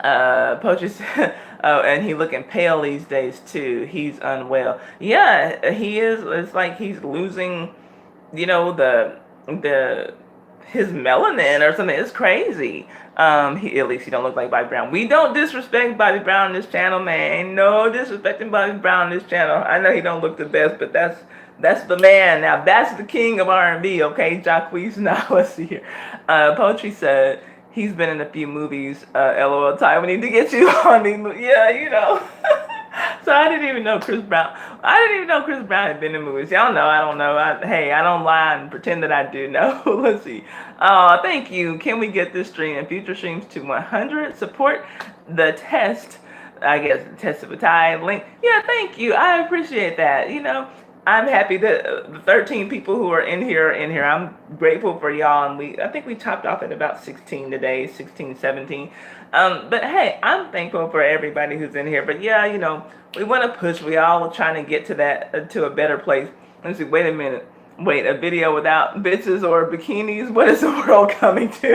Poetry said, oh, and he looking pale these days too. He's unwell. Yeah, he is. It's like he's losing, the his melanin or something. It's crazy. At least he don't look like Bobby Brown. We don't disrespect Bobby Brown on this channel, man. No disrespecting Bobby Brown on this channel. I know he don't look the best, but that's the man. Now that's the king of R&B, okay, Jacquees. Now let's see here. Poetry said he's been in a few movies. LOL, Ty, we need to get you on these movies. Yeah. So I didn't even know Chris Brown. I didn't even know Chris Brown had been in movies. Y'all know I don't know. I don't lie and pretend that I do know. Let's see. Thank you. Can we get this stream and future streams to 100? Support the test. I guess the test of a tie link. Yeah, thank you. I appreciate that. I'm happy that the 13 people who are in here. I'm grateful for y'all, and I think we topped off at about 16 today, 16, 17. But hey, I'm thankful for everybody who's in here. But yeah, we want to push. We all trying to get to that, to a better place. Let's see. Wait a minute. Wait, a video without bitches or bikinis? What is the world coming to?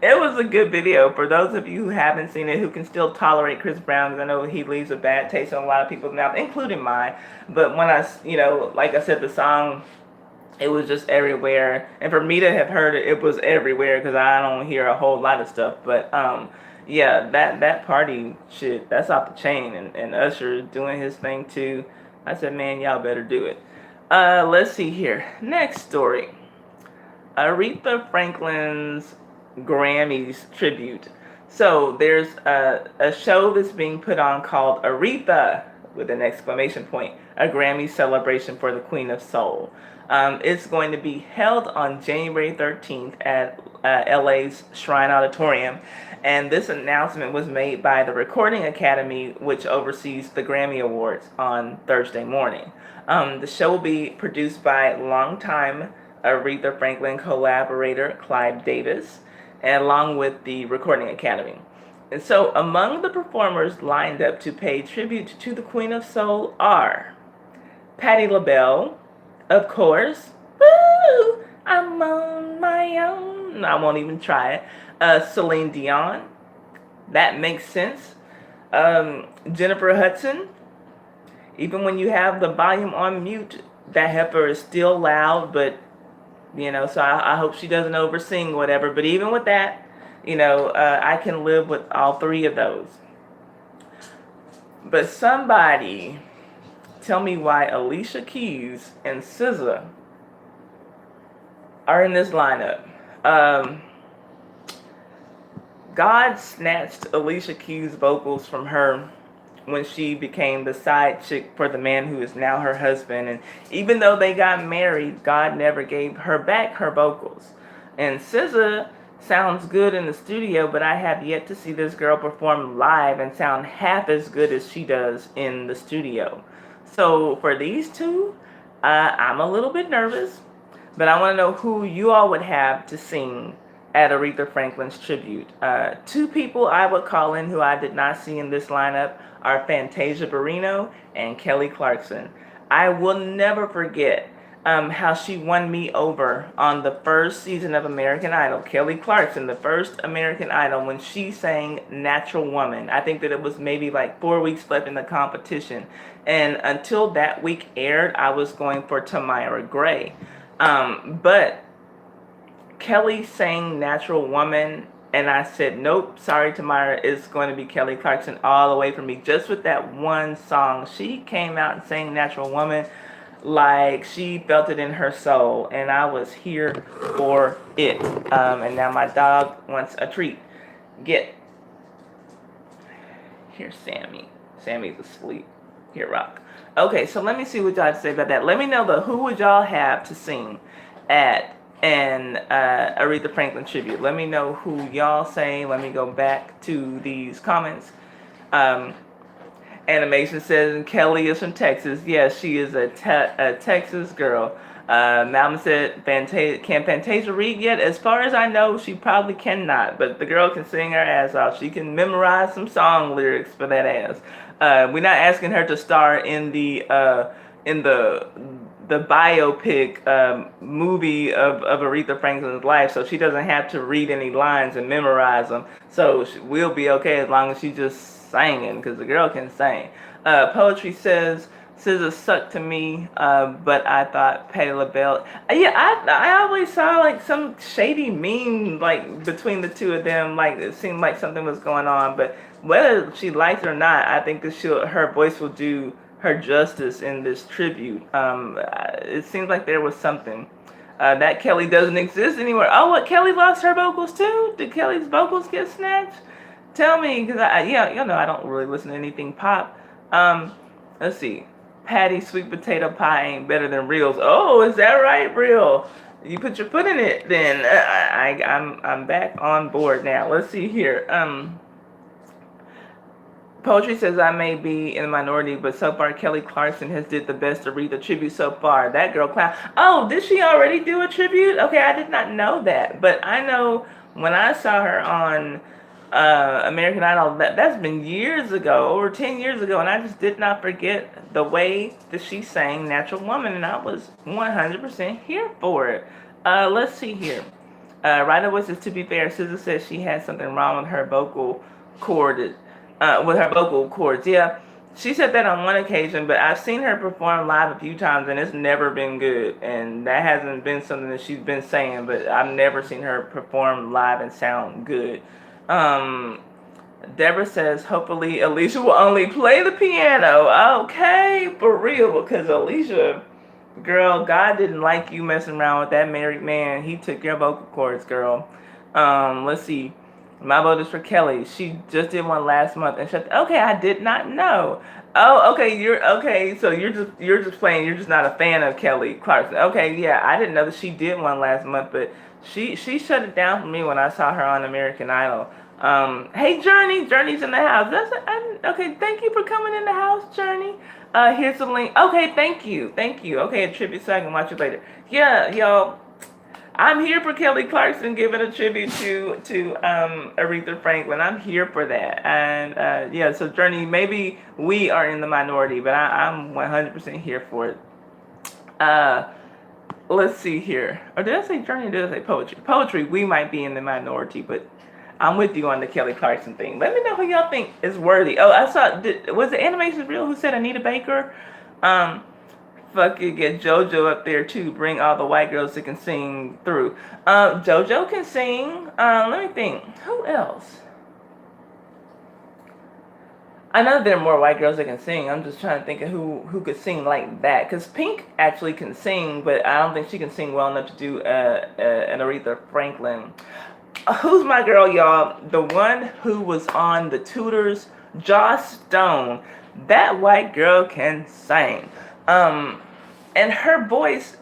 It was a good video. For those of you who haven't seen it, who can still tolerate Chris Brown, because I know he leaves a bad taste in a lot of people's mouth, including mine. But when like I said, the song, it was just everywhere. And for me to have heard it, it was everywhere, because I don't hear a whole lot of stuff. But yeah, that party shit, that's off the chain. And Usher doing his thing too. I said, man, y'all better do it. Let's see here. Next story. Aretha Franklin's Grammys tribute. So there's a show that's being put on called Aretha, with an exclamation point, a Grammy celebration for the Queen of Soul. It's going to be held on January 13th at LA's Shrine Auditorium. And this announcement was made by the Recording Academy, which oversees the Grammy Awards, on Thursday morning. The show will be produced by longtime Aretha Franklin collaborator Clive Davis, and along with the Recording Academy. And so among the performers lined up to pay tribute to the Queen of Soul are Patti LaBelle, of course. Woo! I'm on my own. I won't even try it. Celine Dion. That makes sense. Jennifer Hudson. Even when you have the volume on mute, that heifer is still loud, but, so I hope she doesn't oversing whatever. But even with that, I can live with all three of those. But somebody tell me why Alicia Keys and SZA are in this lineup. God snatched Alicia Keys' vocals from her when she became the side chick for the man who is now her husband. And even though they got married, God never gave her back her vocals. And SZA sounds good in the studio, but I have yet to see this girl perform live and sound half as good as she does in the studio. So for these two, I'm a little bit nervous, but I want to know who you all would have to sing at Aretha Franklin's tribute. Two people I would call in who I did not see in this lineup are Fantasia Barrino and Kelly Clarkson. I will never forget how she won me over on the first season of American Idol. Kelly Clarkson, the first American Idol, when she sang Natural Woman. I think that it was maybe like 4 weeks left in the competition. And until that week aired, I was going for Tamira Gray. But Kelly sang Natural Woman And I said, nope, sorry, Tamara, it's going to be Kelly Clarkson all the way for me. Just with that one song. She came out and sang Natural Woman like she felt it in her soul. And I was here for it. And now my dog wants a treat. Here's Sammy. Sammy's asleep. Here, Rock. Okay, so let me see what y'all have to say about that. Let me know who would y'all have to sing at an Aretha Franklin tribute. Let me know who y'all say. Let me go back to these comments. Animation says Kelly is from Texas. Yes, she is a Texas girl. Malcolm said, can Fantasia read yet? As far as I know, she probably cannot. But the girl can sing her ass off. She can memorize some song lyrics for that ass. We're not asking her to star in the biopic movie of Aretha Franklin's life, so she doesn't have to read any lines and memorize them. So we'll be okay as long as she's just singing, because the girl can sing. Poetry says, SZA sucked to me, but I thought Patti LaBelle. Yeah, I always saw like some shady meme like between the two of them. Like it seemed like something was going on, but whether she likes it or not, I think that her voice will do her justice in this tribute. It seems like there was something. That Kelly doesn't exist anymore. Oh, what, Kelly lost her vocals too? Did Kelly's vocals get snatched? Tell me, because you know I don't really listen to anything pop. Let's see. Patty sweet potato pie ain't better than Reel's. Oh, is that right, Reel? You put your foot in it, then I'm back on board now. Let's see here. Poetry says I may be in the minority, but so far Kelly Clarkson has did the best to read the tribute so far. That girl clown. Oh, did she already do a tribute? Okay, I did not know that, but I know when I saw her on American Idol, that's been years ago, over 10 years ago, and I just did not forget the way that she sang Natural Woman, and I was 100% here for it. Let's see here. Ryder was to be fair, SZA says she had something wrong with her vocal cord. With her vocal cords. Yeah, she said that on one occasion, but I've seen her perform live a few times, and it's never been good. And that hasn't been something that she's been saying, but I've never seen her perform live and sound good. Deborah says, hopefully Alicia will only play the piano. Okay, for real, because Alicia, girl, God didn't like you messing around with that married man. He took your vocal cords, girl. Let's see. My vote is for Kelly. She just did one last month and okay, I did not know. Oh, okay, so you're just playing, you're just not a fan of Kelly Clarkson. Okay, yeah, I didn't know that she did one last month, but she shut it down for me when I saw her on American Idol. Hey Journey's in the house. Okay, thank you for coming in the house, Journey. Here's the link. Okay, thank you. Okay, a tribute so I can watch it later. Yeah, y'all. I'm here for Kelly Clarkson giving a tribute to Aretha Franklin. I'm here for that. And yeah, so Journey, maybe we are in the minority, but I'm 100% here for it. Let's see here. Or did I say Journey or did I say Poetry? Poetry, we might be in the minority, but I'm with you on the Kelly Clarkson thing. Let me know who y'all think is worthy. Oh, I saw, was the Animation Real who said Anita Baker? Fucking get JoJo up there too. Bring all the white girls that can sing through. JoJo can sing. Let me think. Who else? I know there are more white girls that can sing. I'm just trying to think of who could sing like that. Because Pink actually can sing, but I don't think she can sing well enough to do an Aretha Franklin. Who's my girl, y'all? The one who was on The Tudors, Joss Stone. That white girl can sing. And her voice,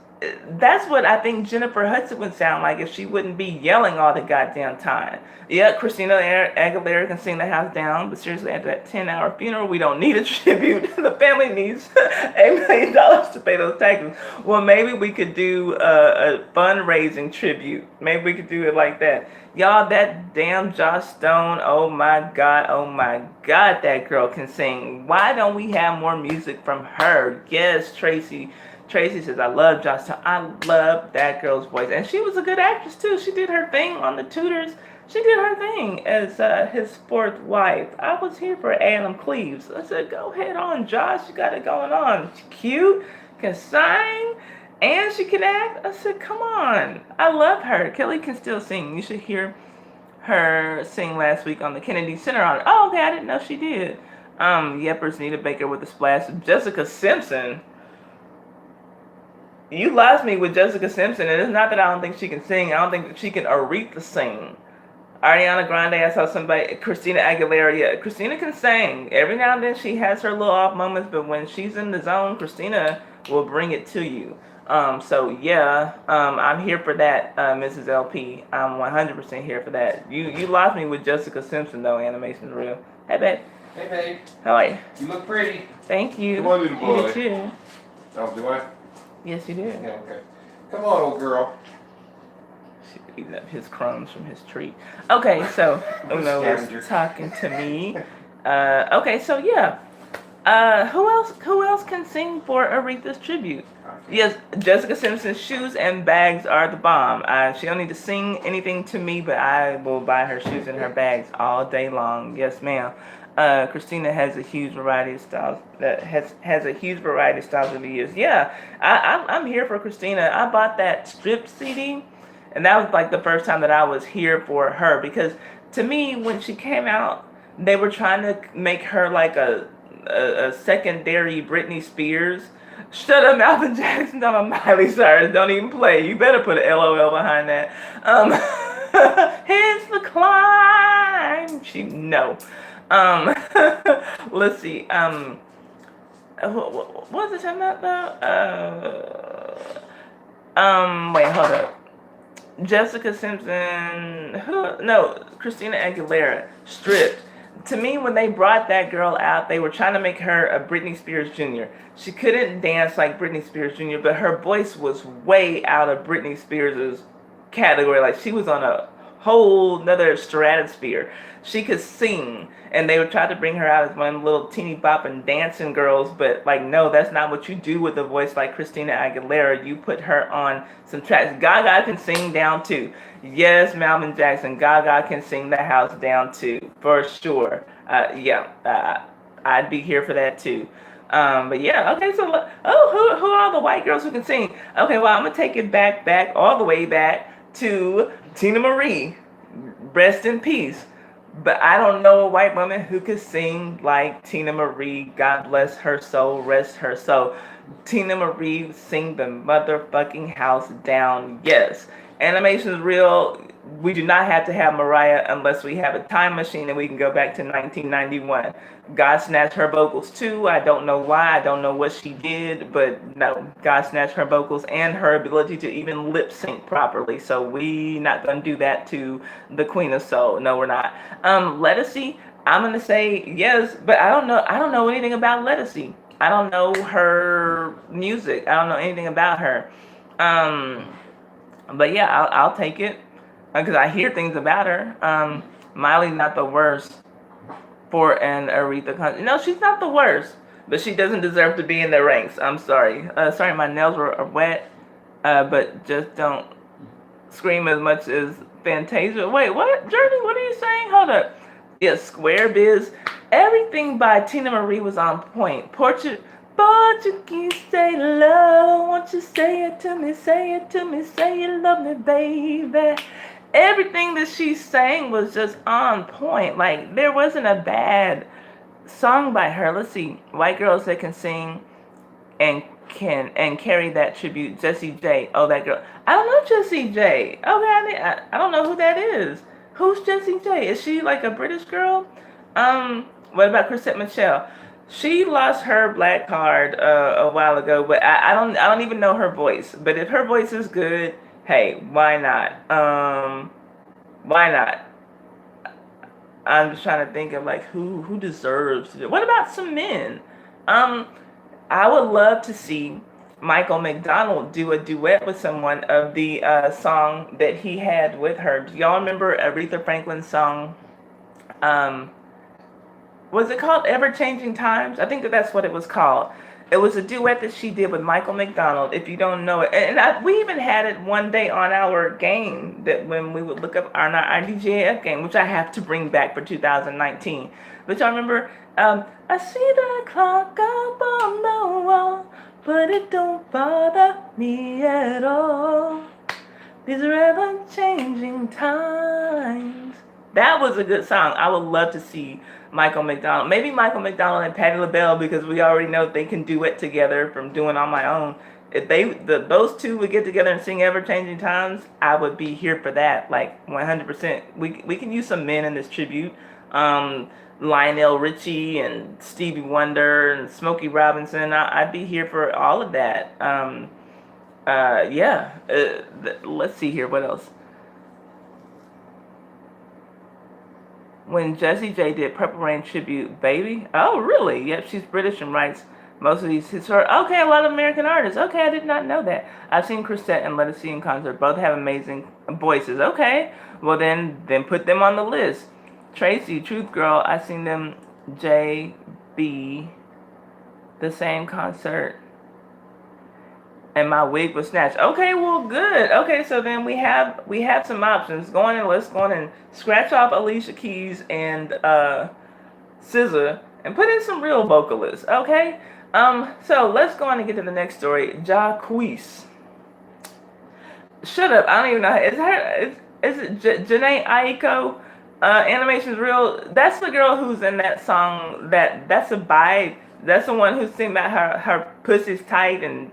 that's what I think Jennifer Hudson would sound like if she wouldn't be yelling all the goddamn time. Yeah, Christina Aguilera can sing the house down, but seriously, after that 10-hour funeral, we don't need a tribute. The family needs $8 million to pay those taxes. Well, maybe we could do a fundraising tribute. Maybe we could do it like that. Y'all, that damn Joss Stone, oh my God, that girl can sing. Why don't we have more music from her? Yes, Tracy says, I love Joss Stone. I love that girl's voice. And she was a good actress too. She did her thing on The Tudors. She did her thing as his fourth wife. I was here for Adam Cleves. I said, go ahead on, Josh. You got it going on. She's cute, can sing, and she can act. I said, come on. I love her. Kelly can still sing. You should hear her sing last week on the Kennedy Center Honor. Oh, okay, I didn't know she did. Yepers, Nita Baker with a splash. Jessica Simpson. You lost me with Jessica Simpson, and it's not that I don't think she can sing. I don't think that she can Aretha sing. Ariana Grande, I saw somebody, Christina Aguilera, yeah, Christina can sing. Every now and then she has her little off moments, but when she's in the zone, Christina will bring it to you. So yeah, I'm here for that, Mrs. LP. I'm 100% here for that. You lost me with Jessica Simpson though, Animation's Real. Hey babe. Hey babe. How are you? You look pretty. Thank you. Come on, little boy. You too. Oh, do I? Yes, you do. Yeah, okay. Come on, old girl. She's eating up his crumbs from his treat. Okay, so Uno Scavenger. is talking to me. Okay, so yeah. Who else can sing for Aretha's tribute? Yes, Jessica Simpson's shoes and bags are the bomb. She don't need to sing anything to me, but I will buy her shoes and her bags all day long. Yes, ma'am. Christina has a huge variety of styles. That has a huge variety of styles over the years. Yeah, I'm here for Christina. I bought that strip CD, and that was like the first time that I was here for her, because to me, when she came out, they were trying to make her like a secondary Britney Spears. Shut up, Alvin Jackson. I'm a Miley Cyrus. Don't even play. You better put an LOL behind that. Hence the climb. No. Let's see. What was it talking about? Wait, hold up. Jessica Simpson. Who? No, Christina Aguilera. Stripped. To me, when they brought that girl out, they were trying to make her a Britney Spears Jr. She couldn't dance like Britney Spears Jr., but her voice was way out of Britney Spears' category. Like, she was on a whole nother stratosphere. She could sing, and they would try to bring her out as one of them little teeny bopping dancing girls, but like, no, that's not what you do with a voice like Christina Aguilera. You put her on some tracks. Gaga can sing down too. Yes, Malvin Jackson, Gaga can sing the house down too, for sure. I'd be here for that too. But yeah, okay, so, who are all the white girls who can sing? Okay, well, I'm gonna take it back, all the way back to Tina Marie. Rest in peace. But I don't know a white woman who could sing like Tina Marie. God bless her soul, rest her soul. Tina Marie sing the motherfucking house down. Yes. Animation is real. We do not have to have Mariah unless we have a time machine and we can go back to 1991. God snatched her vocals too. I don't know why. I don't know what she did, but no, God snatched her vocals and her ability to even lip sync properly. So we not gonna do that to the Queen of Soul. No, we're not. Lettucey, I'm gonna say yes, but I don't know anything about Lettucey. I don't know her music. I don't know anything about her. But yeah, I'll take it because I hear things about her. Miley's not the worst for an Aretha concert. No, she's not the worst, but she doesn't deserve to be in the ranks. I'm sorry. Sorry, my nails are wet, but just don't scream as much as Fantasia. Wait, what? Journey, what are you saying? Hold up. Yeah, Square Biz. Everything by Tina Marie was on point. Portuguese say love. Won't you say it to me, say it to me, say you love me, baby. Everything that she sang was just on point. Like, there wasn't a bad song by her. Let's see. White girls that can sing and carry that tribute. Jessie J. Oh, that girl. I don't know Jessie J. Okay, I don't know who that is. Who's Jessie J? Is she like a British girl? What about Chrisette Michelle? She lost her black card a while ago, but I don't even know her voice. But if her voice is good, hey, why not? Why not? I'm just trying to think of like who deserves it. What about some men? I would love to see Michael McDonald do a duet with someone of the song that he had with her. Do y'all remember Aretha Franklin's song? Was it called Ever Changing Times? I think that's what it was called. It was a duet that she did with Michael McDonald, if you don't know it. And we even had it one day on our game, that when we would look up on our IDJF game, which I have to bring back for 2019. But y'all remember, I see the clock up on the wall, but it don't bother me at all. These are ever changing times. That was a good song. I would love to see Michael McDonald. Maybe Michael McDonald and Patti LaBelle, because we already know they can duet together from Doing On My Own. If those two would get together and sing Ever Changing Times, I would be here for that. Like 100%. We can use some men in this tribute. Lionel Richie and Stevie Wonder and Smokey Robinson. I'd be here for all of that. Yeah. Let's see here. What else? When Jessie J did Purple Rain tribute, Baby. Oh, really? Yep, she's British and writes most of these hits. Okay, a lot of American artists. Okay, I did not know that. I've seen Chrisette and Let Us See in concert. Both have amazing voices. Okay, well then put them on the list. Tracy, Truth Girl. I seen them. JB, the same concert. And my wig was snatched. Okay, well, good. Okay, so then we have some options. Let's go on and scratch off Alicia Keys and SZA and put in some real vocalists. Okay, so let's go on and get to the next story. Jacquees. Shut up. I don't even know. Is it Janae Aiko? Animation's real. That's the girl who's in that song. That's a vibe. That's the one who's singing about her pussy's tight and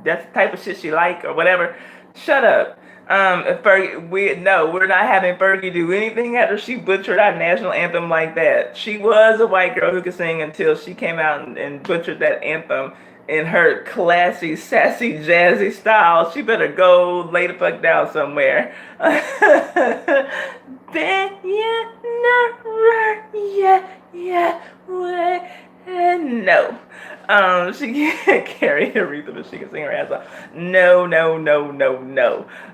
that's the type of shit she like or whatever. Shut up. We're not having Fergie do anything after she butchered our national anthem like that. She was a white girl who could sing until she came out and butchered that anthem in her classy, sassy, jazzy style. She better go lay the fuck down somewhere. No. She can't carry Aretha, but she can sing her ass off. No.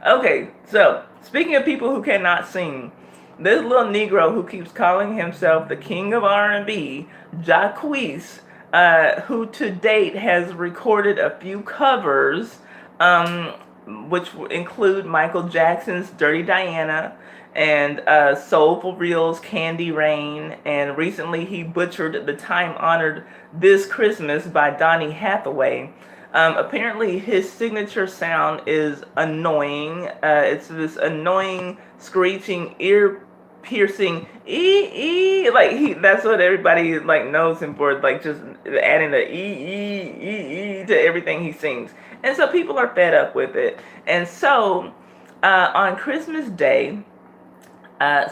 Okay, so speaking of people who cannot sing, this little Negro who keeps calling himself the king of R&B, Jacquees, who to date has recorded a few covers, which include Michael Jackson's Dirty Diana and Soulful Real's Candy Rain, and recently he butchered the time-honored This Christmas by Donny Hathaway. Apparently his signature sound is annoying. It's this annoying, screeching, ear-piercing that's what everybody knows him for, just adding the e to everything he sings. And so people are fed up with it. And so on Christmas Day,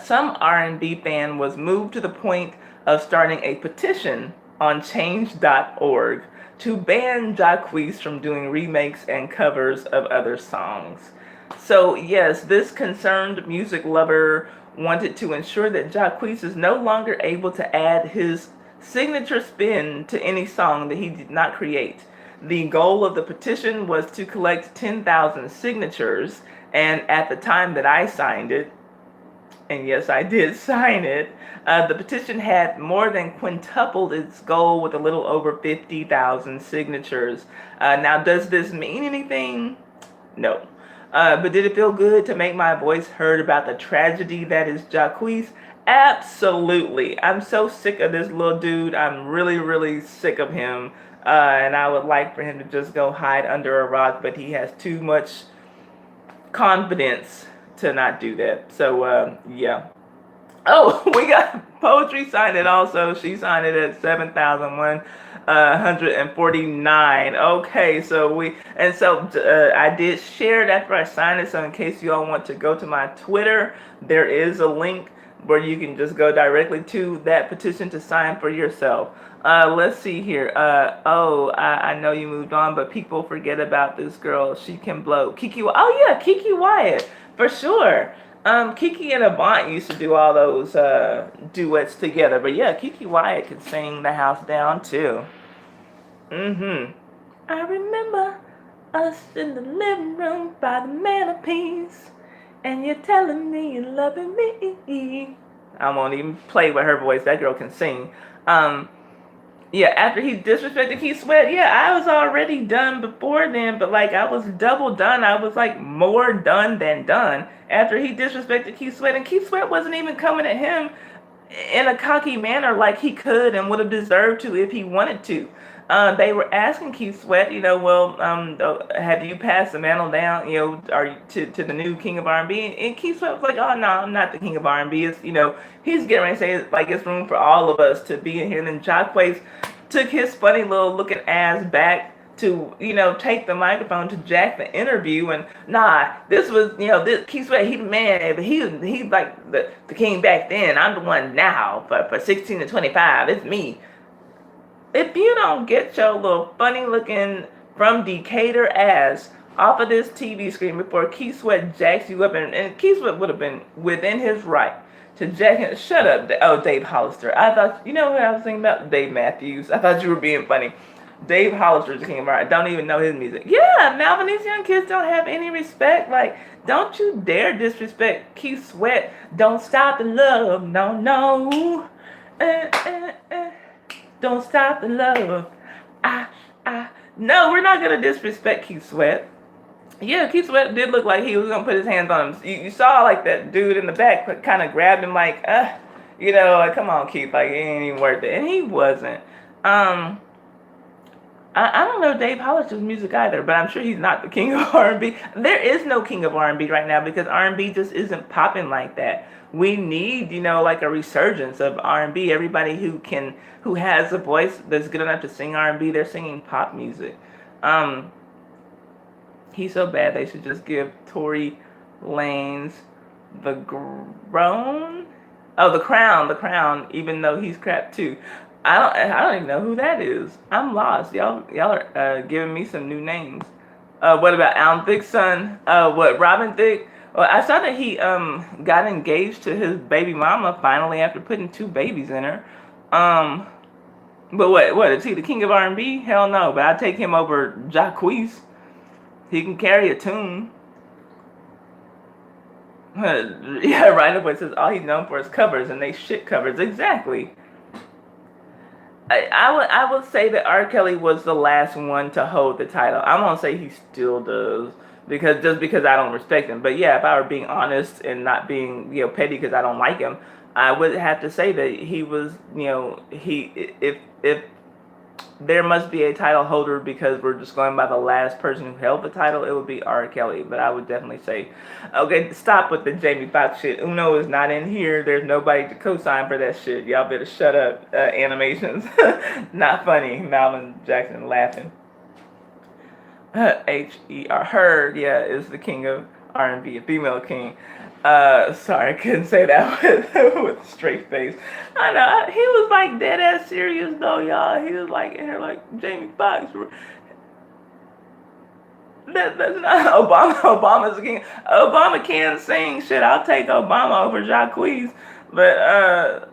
some R&B fan was moved to the point of starting a petition on change.org to ban Jacquees from doing remakes and covers of other songs. So yes, this concerned music lover wanted to ensure that Jacquees is no longer able to add his signature spin to any song that he did not create. The goal of the petition was to collect 10,000 signatures, and at the time that I signed it, and yes, I did sign it, the petition had more than quintupled its goal with a little over 50,000 signatures. Now, does this mean anything? No. But did it feel good to make my voice heard about the tragedy that is Jacquees? Absolutely. I'm so sick of this little dude. I'm really, really sick of him. And I would like for him to just go hide under a rock, but he has too much confidence to not do that. So, yeah. Oh, we got Poetry signed it also. She signed it at 7,149. Okay, so I did share it after I signed it. So in case you all want to go to my Twitter, there is a link where you can just go directly to that petition to sign for yourself. Let's see here. I know you moved on, but people forget about this girl. She can blow. Kiki Wyatt, for sure. Kiki and Avant used to do all those duets together. But yeah, Kiki Wyatt could sing the house down too. I remember us in the living room by the mantelpiece, and you're telling me you're loving me. I won't even play with her voice. That girl can sing. Yeah, after he disrespected Keith Sweat, I was already done before then, but I was double done. I was more done than done after he disrespected Keith Sweat, and Keith Sweat wasn't even coming at him in a cocky manner like he could and would have deserved to if he wanted to. They were asking Keith Sweat, have you passed the mantle down, are you to the new king of R&B? And Keith Sweat was like, oh no, I'm not the king of R&B. It's, he's getting ready to say it's like it's room for all of us to be in here. And then Jacquees took his funny little looking ass back to, take the microphone to jack the interview. And nah, this was, this Keith Sweat, he the man, but he's like the king back then. I'm the one now for 16 to 25. It's me. If you don't get your little funny looking from Decatur ass off of this TV screen before Keith Sweat jacks you up, and Keith Sweat would have been within his right to jack him. Shut up. Oh, Dave Hollister. I thought, you know what I was thinking about? Dave Matthews. I thought you were being funny. Dave Hollister's the king of art. I don't even know his music. Yeah, Malvin, these young kids don't have any respect. Like, don't you dare disrespect Keith Sweat. Don't stop the love. No, no. Don't stop the love. No, we're not gonna disrespect Keith Sweat. Yeah, Keith Sweat did look like he was gonna put his hands on him. You saw like that dude in the back kind of grabbed him like, like come on, Keith, like it ain't even worth it, and he wasn't. I don't know Dave Hollister's music either, but I'm sure he's not the king of R&B. There is no king of R&B right now because R&B just isn't popping like that. We need, like a resurgence of R&B. Everybody who has a voice that's good enough to sing R&B, they're singing pop music. He's so bad they should just give Tory Lanez the Crown. Oh, the Crown, even though he's crap too. I don't even know who that is. I'm lost. Y'all are giving me some new names. What about Alan Thicke's son? Robin Thicke? Well, I saw that he got engaged to his baby mama finally after putting 2 babies in her. But what is he the king of R&B? Hell no. But I'd take him over Jacquees. He can carry a tune. Yeah, right up. It says all he's known for is covers, and they shit covers. Exactly. I would say that R. Kelly was the last one to hold the title. I won't say he still does because I don't respect him. But yeah, if I were being honest and not being petty because I don't like him, I would have to say that he was if there must be a title holder because we're just going by the last person who held the title, it would be R. Kelly. But I would definitely say, okay, stop with the Jamie Foxx shit. Uno is not in here. There's nobody to co-sign for that shit. Y'all better shut up, animations. Not funny. Malvin Jackson laughing. H.E.R. Heard, yeah, is the king of R&B, a female king. Sorry, I couldn't say that with a straight face. I know, he was like dead ass serious though, y'all. He was like in here like Jamie Foxx. That's not Obama. Obama's the king. Obama can't sing shit. I'll take Obama over Jacquees. But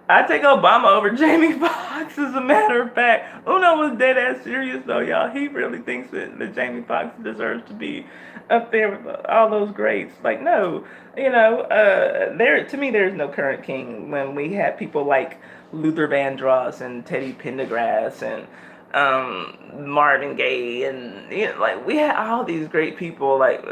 I take Obama over Jamie Foxx, as a matter of fact. Uno was dead ass serious though, y'all. He really thinks that Jamie Foxx deserves to be up there with all those greats. Like, no, to me there's no current king when we had people like Luther Vandross and Teddy Pendergrass and Marvin Gaye and we had all these great people like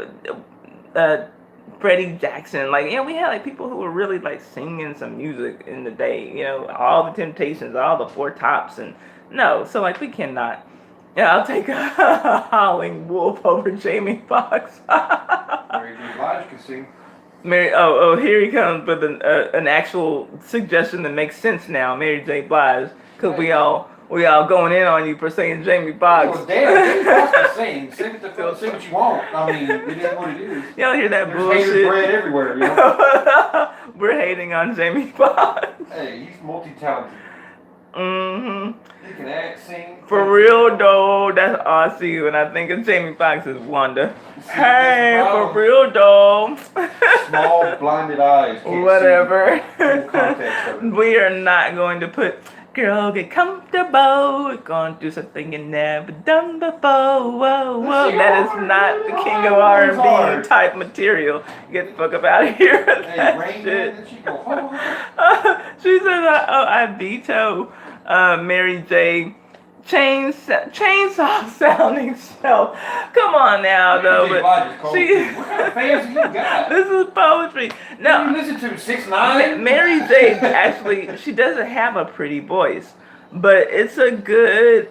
Freddie Jackson, we had like people who were really like singing some music in the day, all the Temptations, all the Four Tops, and no, so like we cannot. Yeah, I'll take a Howling Wolf over Jamie Foxx. Mary J. Blige can sing. Here he comes with an actual suggestion that makes sense now, Mary J. Blige, because we all going in on you for saying Jamie Foxx. Well, damn, Jamie Foxx can sing. Sing what you want. I mean, it is what it is. Y'all hear that There's bullshit? hated bread everywhere, We're hating on Jamie Foxx. Hey, he's multi-talented. Mm-hmm. He can act, sing. For real though, that's all I see when I think of Jamie Foxx is Wanda. Hey, for real though. Small, blinded eyes. Whatever. Full context of it. We are not going to put, girl, get comfortable. We're going to do something you never done before. Whoa, whoa. That is not the king of R&B type material. Get the fuck up out of here. Hey, Rain Man, and she go, She says, I veto Mary J. Chainsaw sounding self. Come on now, though. But what kind of fans you got? This is poetry. No, you listen to 6ix9ine. Mary J. Actually, she doesn't have a pretty voice, but it's a good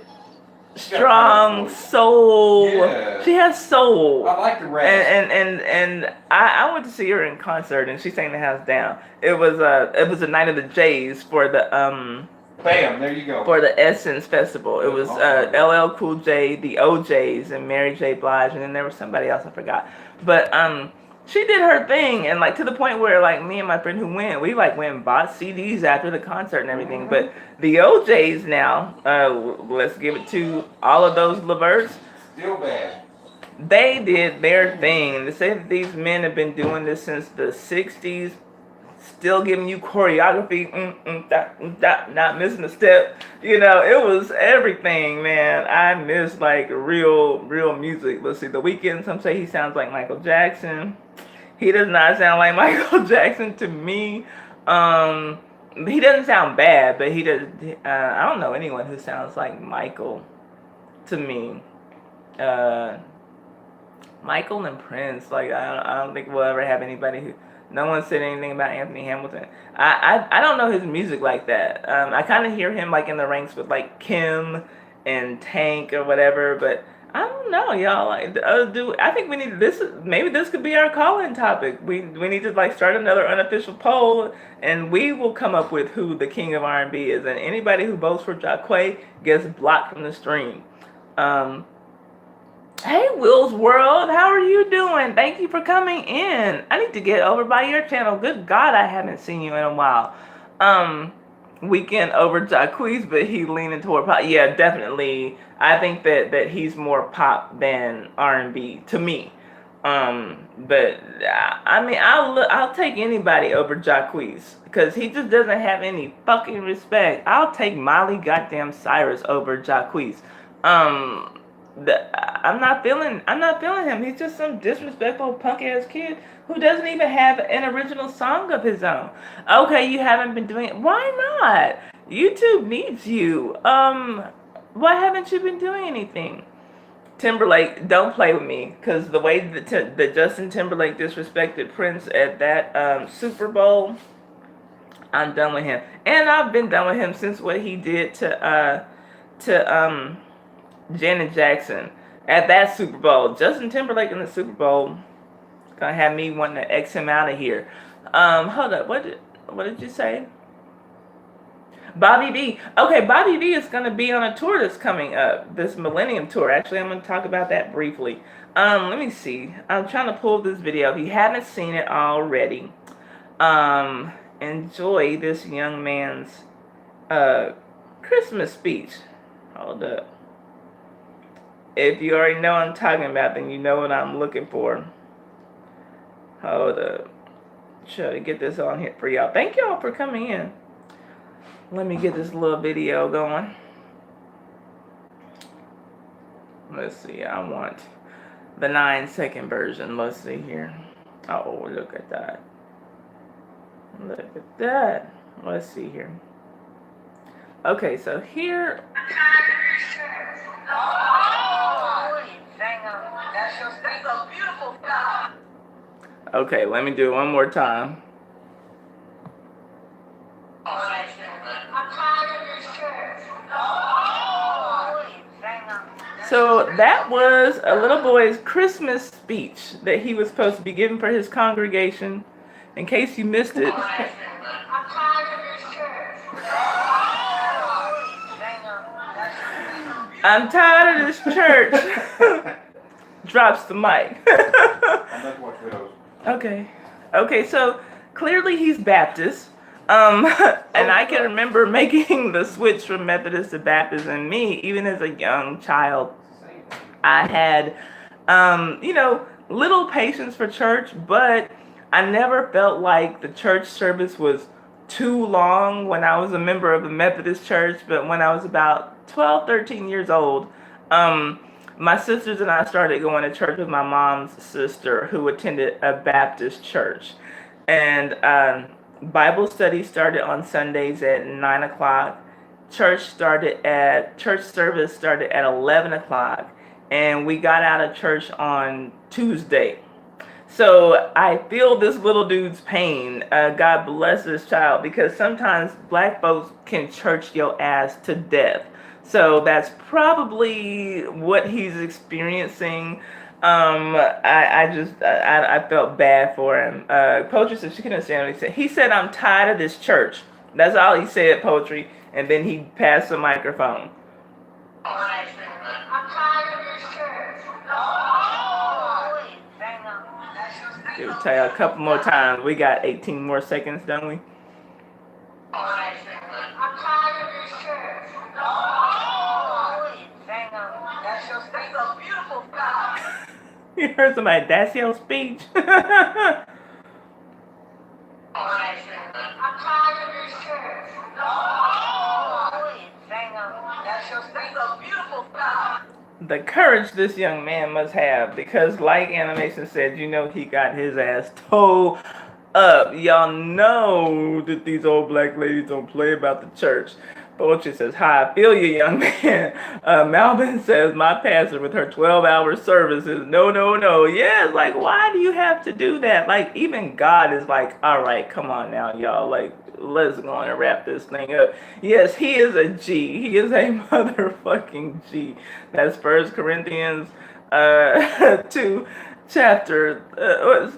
strong soul. Yeah. She has soul. I like the rap. And I went to see her in concert, and she sang the house down. It was a night of the J's for the Bam, there you go. for the Essence Festival. It was LL Cool J, the OJs, and Mary J. Blige, and then there was somebody else I forgot. But she did her thing, and like to the point where like me and my friend who went, we like went and bought CDs after the concert and everything. But the OJs now, let's give it to all of those Leverts. Still bad. They did their thing. To say that these men have been doing this since the 60s, still giving you choreography, not missing a step. You know, it was everything, man. I miss like real music. Let's see, The Weeknd, some say he sounds like Michael Jackson. He does not sound like Michael Jackson to me. He doesn't sound bad, but he does. I don't know anyone who sounds like Michael to me. Michael and Prince, like I don't think we'll ever have anybody who. No one said anything about Anthony Hamilton. I don't know his music like that. I kind of hear him like in the ranks with like Kim and Tank or whatever, but I don't know, y'all. Like, I think we need this. Maybe this could be our call-in topic. We need to like start another unofficial poll, and we will come up with who the king of R&B is. And anybody who votes for Jacquay gets blocked from the stream. Hey, Will's World, how are you doing? Thank you for coming in. I need to get over by your channel. Good God, I haven't seen you in a while. Weekend over Jacquees, but he leaning toward pop. Yeah, definitely. I think that he's more pop than R&B to me. But I mean, I'll take anybody over Jacquees because he just doesn't have any fucking respect. I'll take Miley goddamn Cyrus over Jacquees. I'm not feeling him. He's just some disrespectful punk ass kid who doesn't even have an original song of his own. Okay, you haven't been doing it. Why not? YouTube needs you. Why haven't you been doing anything? Timberlake, don't play with me, because the way that Justin Timberlake disrespected Prince at that Super Bowl, I'm done with him. And I've been done with him since what he did to Janet Jackson at that Super Bowl. Justin Timberlake in the Super Bowl gonna have me wanting to X him out of here. Hold up, what did you say? Bobby V. Okay, Bobby V is gonna be on a tour that's coming up, this Millennium Tour. Actually, I'm gonna talk about that briefly. Let me see. I'm trying to pull this video. If you haven't seen it already, enjoy this young man's Christmas speech. Hold up. If you already know what I'm talking about, then you know what I'm looking for. Hold up. Try to get this on here for y'all. Thank y'all for coming in. Let me get this little video going. Let's see. I want the 9-second version. Let's see here. Oh, look at that. Look at that. Let's see here. Okay, so here. That's a beautiful job. Okay, let me do it one more time. So that was a little boy's Christmas speech that he was supposed to be giving for his congregation. In case you missed it. I'm tired of this church. Drops the mic. Okay, so clearly he's Baptist. And I can remember making the switch from Methodist to Baptist, and me, even as a young child, I had, little patience for church, but I never felt like the church service was too long when I was a member of a Methodist church. But when I was about 12, 13 years old, my sisters and I started going to church with my mom's sister, who attended a Baptist church. And Bible study started on Sundays at 9 o'clock. Church service started at 11 o'clock. And we got out of church on Tuesday. So I feel this little dude's pain. God bless this child, because sometimes black folks can church your ass to death. So that's probably what he's experiencing. I felt bad for him. Poetry said she couldn't understand what he said. He said, "I'm tired of this church." That's all he said, Poetry. And then he passed the microphone. I'm tired of this church. He'll tell you a couple more times. We got 18 more seconds, don't we? I'm tired of this church. That's your speech. A beautiful God. You heard somebody, that's your speech. I'm tired of this church. That's your speech. A beautiful God. The courage this young man must have, because like Animation said, you know he got his ass towed up. Y'all know that these old black ladies don't play about the church. Poetry says, "Hi, I feel you, young man." Malvin says, "My pastor with her 12-hour services. No, no, no." Yeah, it's like, why do you have to do that? Like, even God is like, all right, come on now, y'all. Like, let's go on and wrap this thing up. Yes, he is a G. He is a motherfucking G. That's First Corinthians 2 chapter,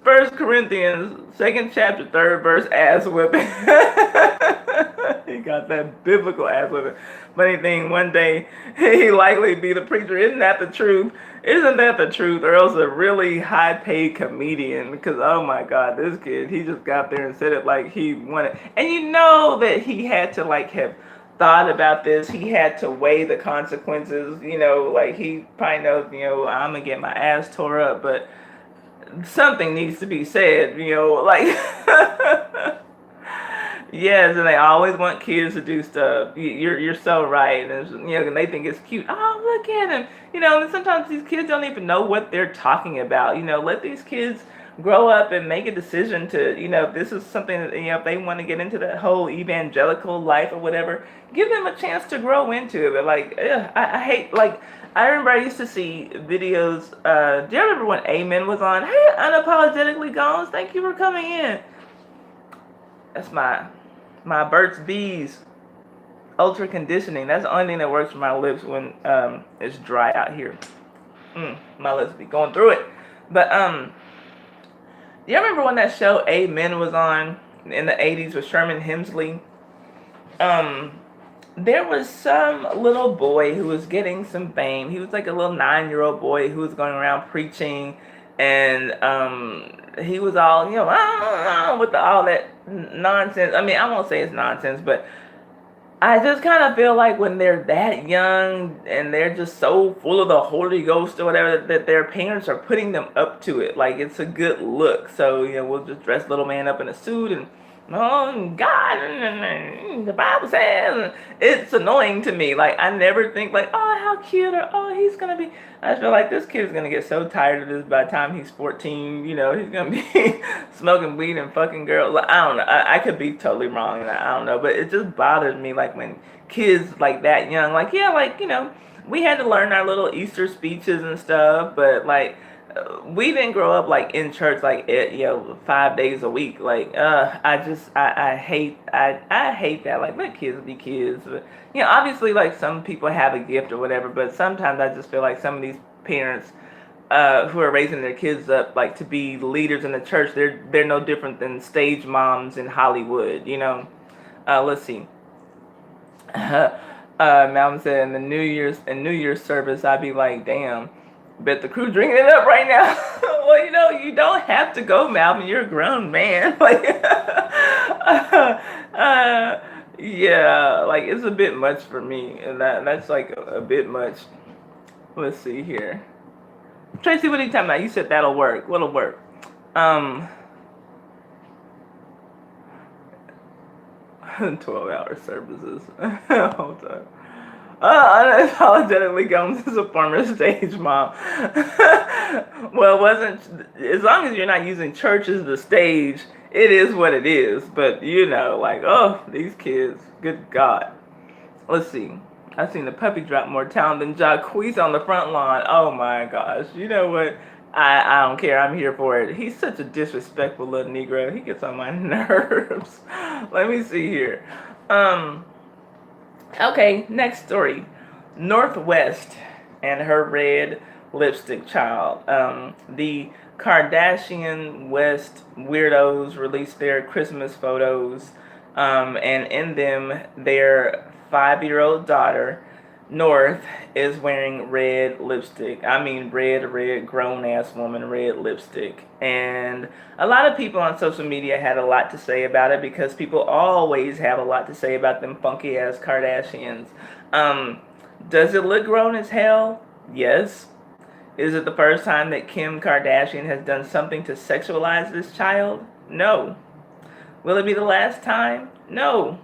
1 Corinthians 2nd chapter 3rd verse, ass whipping. He got that biblical ass whipping. Funny thing, one day he likely be the preacher. Isn't that the truth? Isn't that the truth? Or else a really high paid comedian, because oh my god, this kid, he just got there and said it like he wanted. And you know that he had to like have thought about this. He had to weigh the consequences, you know, like he probably knows, you know, I'm gonna get my ass tore up, but something needs to be said, you know, like yes, and they always want kids to do stuff. You're so right, and you know, and they think it's cute. Oh, look at him, you know. And sometimes these kids don't even know what they're talking about. You know, let these kids grow up and make a decision to, you know, if this is something that, you know, if they want to get into that whole evangelical life or whatever, give them a chance to grow into it. But like, I hate, like, I remember I used to see videos. Do you remember when Amen was on? Hey, Unapologetically Gones, thank you for coming in. That's my Burt's Bees ultra conditioning. That's the only thing that works for my lips when it's dry out here. My lips be going through it. But do you remember when that show Amen was on in the 80s with Sherman Hemsley? There was some little boy who was getting some fame. He was like a little 9-year-old boy who was going around preaching, and he was all, you know, with all that nonsense. I mean, I won't say it's nonsense, but I just kind of feel like when they're that young and they're just so full of the Holy Ghost or whatever, that their parents are putting them up to it. Like, it's a good look. So, you know, we'll just dress little man up in a suit and, oh, God, the Bible says. It's annoying to me. Like, I never think like, oh, how cute, or oh, he's going to be. I feel like this kid's going to get so tired of this by the time he's 14. You know, he's going to be smoking weed and fucking girls. Like, I don't know. I could be totally wrong. I don't know. But it just bothers me, like, when kids like that young, like, yeah, like, you know, we had to learn our little Easter speeches and stuff. But, like, we didn't grow up like in church like you know 5 days a week. Like I hate that. Like, let kids be kids. But you know, obviously, like, some people have a gift or whatever, but sometimes I just feel like some of these parents who are raising their kids up like to be leaders in the church, they're no different than stage moms in Hollywood, you know. Let's see. Malcolm said in the New Year's service, I'd be like, damn, bet the crew drinking it up right now. Well, you know, you don't have to go, Malcolm. You're a grown man. Like, yeah, like, it's a bit much for me, and that's like a bit much. Let's see here. Tracy, what are you talking about? You said that'll work. What'll work? 12-hour services. Hold on. Unapologetically Gomes is a former stage mom. Well, it wasn't, as long as you're not using church as the stage, it is what it is. But, you know, like, oh, these kids, good God. Let's see. I've seen the puppy drop more talent than Jacquees on the front lawn. Oh my gosh. You know what? I don't care. I'm here for it. He's such a disrespectful little Negro. He gets on my nerves. Let me see here. Okay, next story. Northwest and her red lipstick child. The Kardashian West weirdos released their Christmas photos, and in them, their 5-year-old daughter, North, is wearing red lipstick. I mean, red, grown ass woman, red lipstick. And a lot of people on social media had a lot to say about it because people always have a lot to say about them funky ass Kardashians. Um, does it look grown as hell? Yes. Is it the first time that Kim Kardashian has done something to sexualize this child? No. Will it be the last time? No.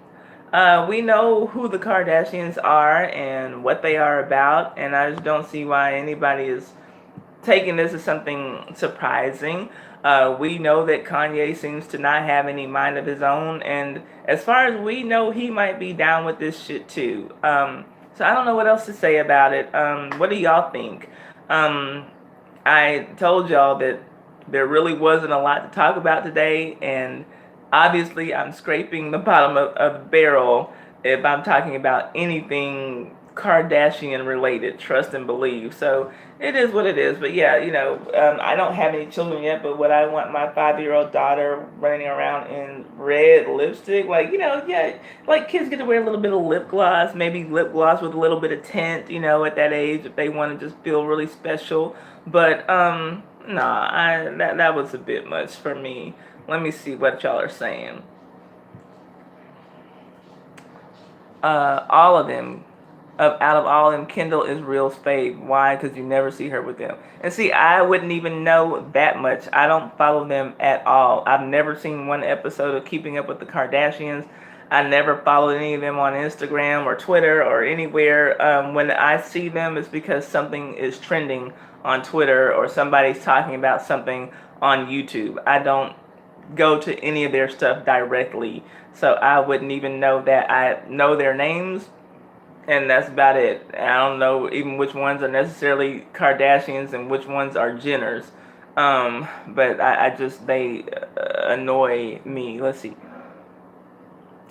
We know who the Kardashians are and what they are about, and I just don't see why anybody is taking this as something surprising. We know that Kanye seems to not have any mind of his own, and as far as we know, he might be down with this shit too. So I don't know what else to say about it. What do y'all think? Um, I told y'all that there really wasn't a lot to talk about today, and obviously I'm scraping the bottom of the barrel if I'm talking about anything Kardashian related, trust and believe. So it is what it is. But yeah, I don't have any children yet, but would I want my 5-year-old daughter running around in red lipstick? Like, yeah, like kids get to wear a little bit of lip gloss, maybe lip gloss with a little bit of tint, at that age if they want to just feel really special. But nah, that was a bit much for me. Let me see what y'all are saying. All of them, out of all of them, Kendall is real fave. Why? Because you never see her with them. And see, I wouldn't even know that much. I don't follow them at all. I've never seen one episode of Keeping Up with the Kardashians. I never followed any of them on Instagram or Twitter or anywhere. When I see them, it's because something is trending on Twitter or somebody's talking about something on YouTube. I don't go to any of their stuff directly, so I wouldn't even know that. I know their names, and that's about it. I don't know even which ones are necessarily Kardashians and which ones are Jenners. But I just, they annoy me. Let's see.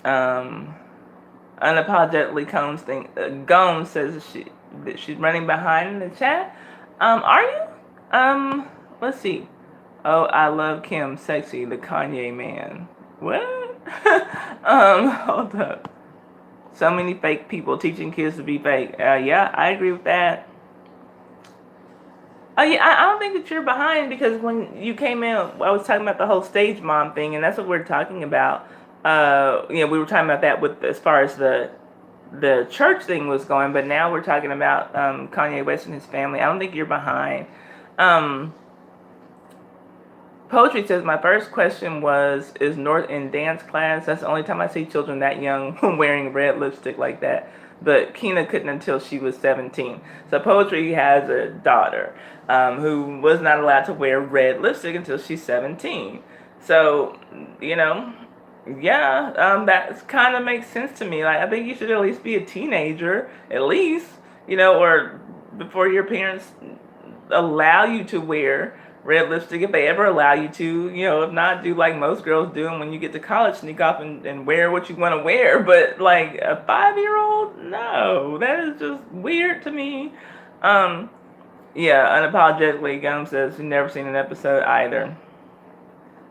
Unapologetically Gomes says that she's running behind in the chat. Are you? Let's see. Oh, I love Kim, sexy, the Kanye man. What? Hold up. So many fake people teaching kids to be fake. Yeah, I agree with that. Oh yeah, I don't think that you're behind because when you came in, I was talking about the whole stage mom thing, and that's what we're talking about. We were talking about that with as far as the church thing was going, but now we're talking about Kanye West and his family. I don't think you're behind. Poetry says, my first question was, is North in dance class? That's the only time I see children that young wearing red lipstick like that. But Keena couldn't until she was 17. So Poetry has a daughter who was not allowed to wear red lipstick until she's 17. So, yeah, that kind of makes sense to me. Like, I think you should at least be a teenager, at least, or before your parents allow you to wear red lipstick, if they ever allow you to, if not, do like most girls do, and when you get to college, sneak off and wear what you want to wear. But like a 5-year-old, no, that is just weird to me. Yeah, unapologetically, Gum says she's never seen an episode either.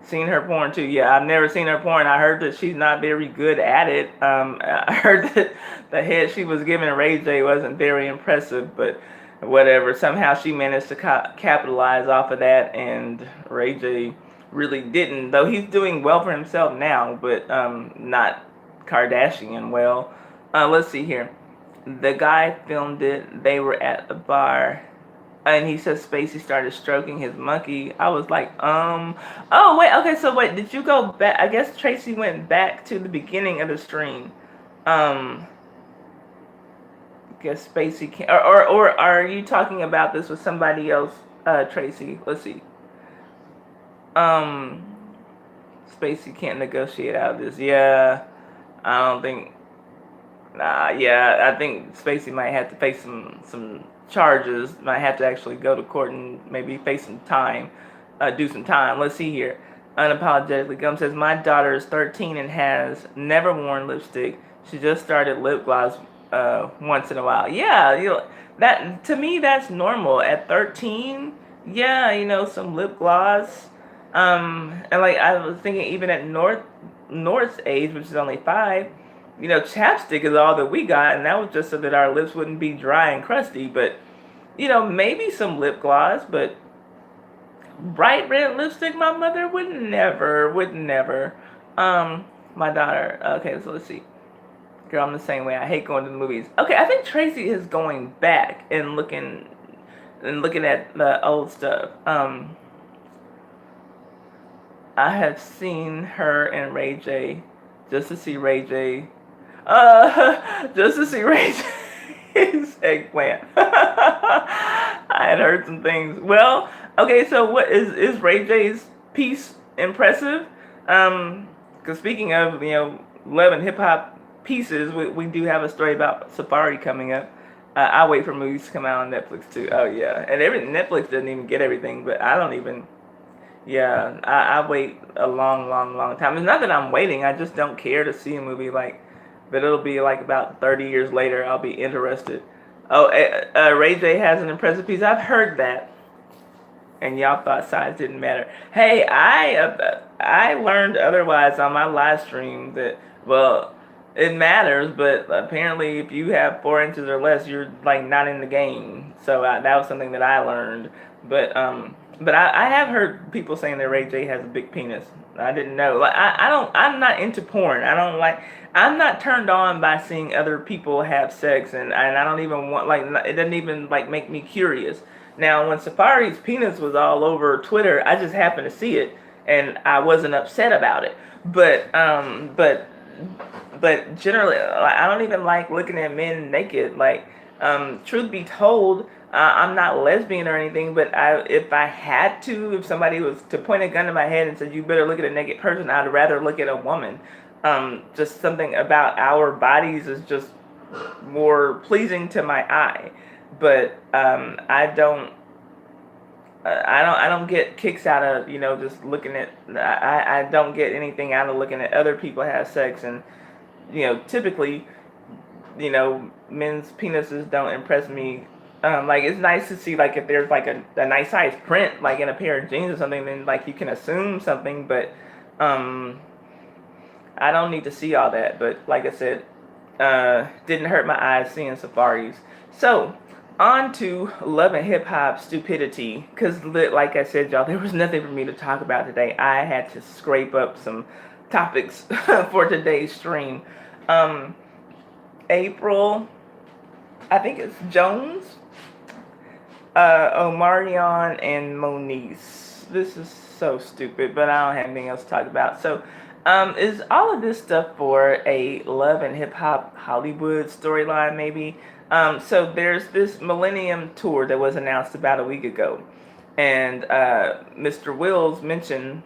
Seen her porn too. Yeah, I've never seen her porn. I heard that she's not very good at it. I heard that the head she was giving Ray J wasn't very impressive, but whatever. Somehow she managed to capitalize off of that, and Ray J really didn't. Though he's doing well for himself now, but not Kardashian well. Let's see here. The guy filmed it. They were at the bar. And he says Spacey started stroking his monkey. I was like, oh, wait, okay, so wait, did you go back? I guess Tracy went back to the beginning of the stream. I guess Spacey can't, or are you talking about this with somebody else, Tracy? Let's see. Spacey can't negotiate out of this. Yeah, I don't think, I think Spacey might have to face some charges, might have to actually go to court and maybe face some time, do some time. Let's see here. Unapologetically, Gum says, my daughter is 13 and has never worn lipstick. She just started lip gloss once in a while. Yeah, that to me that's normal. At 13, yeah, some lip gloss. And like I was thinking, even at North's age, which is only 5, chapstick is all that we got, and that was just so that our lips wouldn't be dry and crusty. But maybe some lip gloss, but bright red lipstick, my mother would never. Um, my daughter. Okay, so let's see. Girl, I'm the same way. I hate going to the movies. Okay, I think Tracy is going back and looking at the old stuff. I have seen her and Ray J just to see Ray J. Just to see Ray J's eggplant. I had heard some things. Well, okay, so what is Ray J's piece impressive? Because speaking of love and hip hop pieces, we do have a story about Safari coming up. I wait for movies to come out on Netflix too. Oh yeah, and Netflix doesn't even get everything, but I don't even. Yeah, I wait a long, long, long time. It's not that I'm waiting. I just don't care to see a movie but it'll be like about 30 years later. I'll be interested. Oh, Ray J has an impressive piece. I've heard that, and y'all thought size didn't matter. Hey, I learned otherwise on my live stream that it matters, but apparently if you have 4 inches or less, you're like not in the game. So that was something that I learned. But I have heard people saying that Ray J has a big penis. I didn't know. Like I'm not into porn. I'm not turned on by seeing other people have sex, and I don't even want it doesn't even make me curious. Now when Safari's penis was all over Twitter, I just happened to see it, and I wasn't upset about it. But generally, I don't even like looking at men naked. Truth be told, I'm not lesbian or anything, but if somebody was to point a gun to my head and said, you better look at a naked person, I'd rather look at a woman. Just something about our bodies is just more pleasing to my eye. But I don't get kicks out of, just looking at, I don't get anything out of looking at other people have sex. And, typically, men's penises don't impress me. It's nice to see if there's a nice size print in a pair of jeans or something, then you can assume something, but I don't need to see all that. But like I said, didn't hurt my eyes seeing Safaris. So on to love and hip hop stupidity, because like I said, y'all, there was nothing for me to talk about today. I had to scrape up some topics for today's stream. April, I think it's Jones, Omarion, and Moniece. This is so stupid, but I don't have anything else to talk about. So, is all of this stuff for a love and hip hop Hollywood storyline, maybe? So there's this Millennium Tour that was announced about a week ago, and Mr. Wills mentioned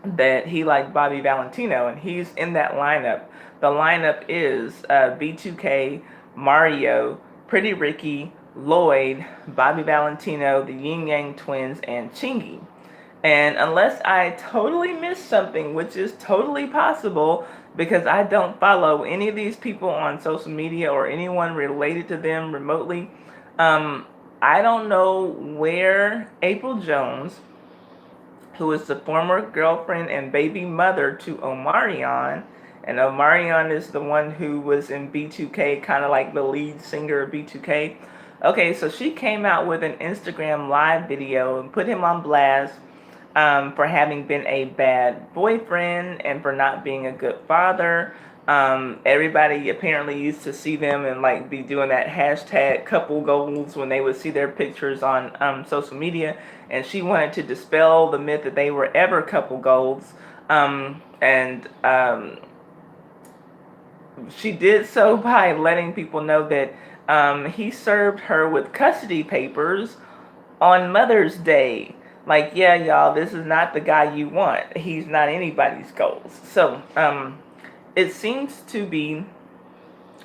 that he liked Bobby Valentino, and he's in that lineup. The lineup is B2K, Mario, Pretty Ricky, Lloyd, Bobby Valentino, the Yin Yang Twins, and Chingy. And unless I totally missed something, which is totally possible because I don't follow any of these people on social media or anyone related to them remotely, I don't know where April Jones, who is the former girlfriend and baby mother to Omarion, and Omarion is the one who was in B2K, kind of like the lead singer of B2K. Okay, so she came out with an Instagram live video and put him on blast for having been a bad boyfriend and for not being a good father. Everybody apparently used to see them and be doing that hashtag couple goals when they would see their pictures on social media, and she wanted to dispel the myth that they were ever couple goals. She did so by letting people know that he served her with custody papers on Mother's Day. Yeah, y'all, this is not the guy you want. He's not anybody's goals. So, it seems to be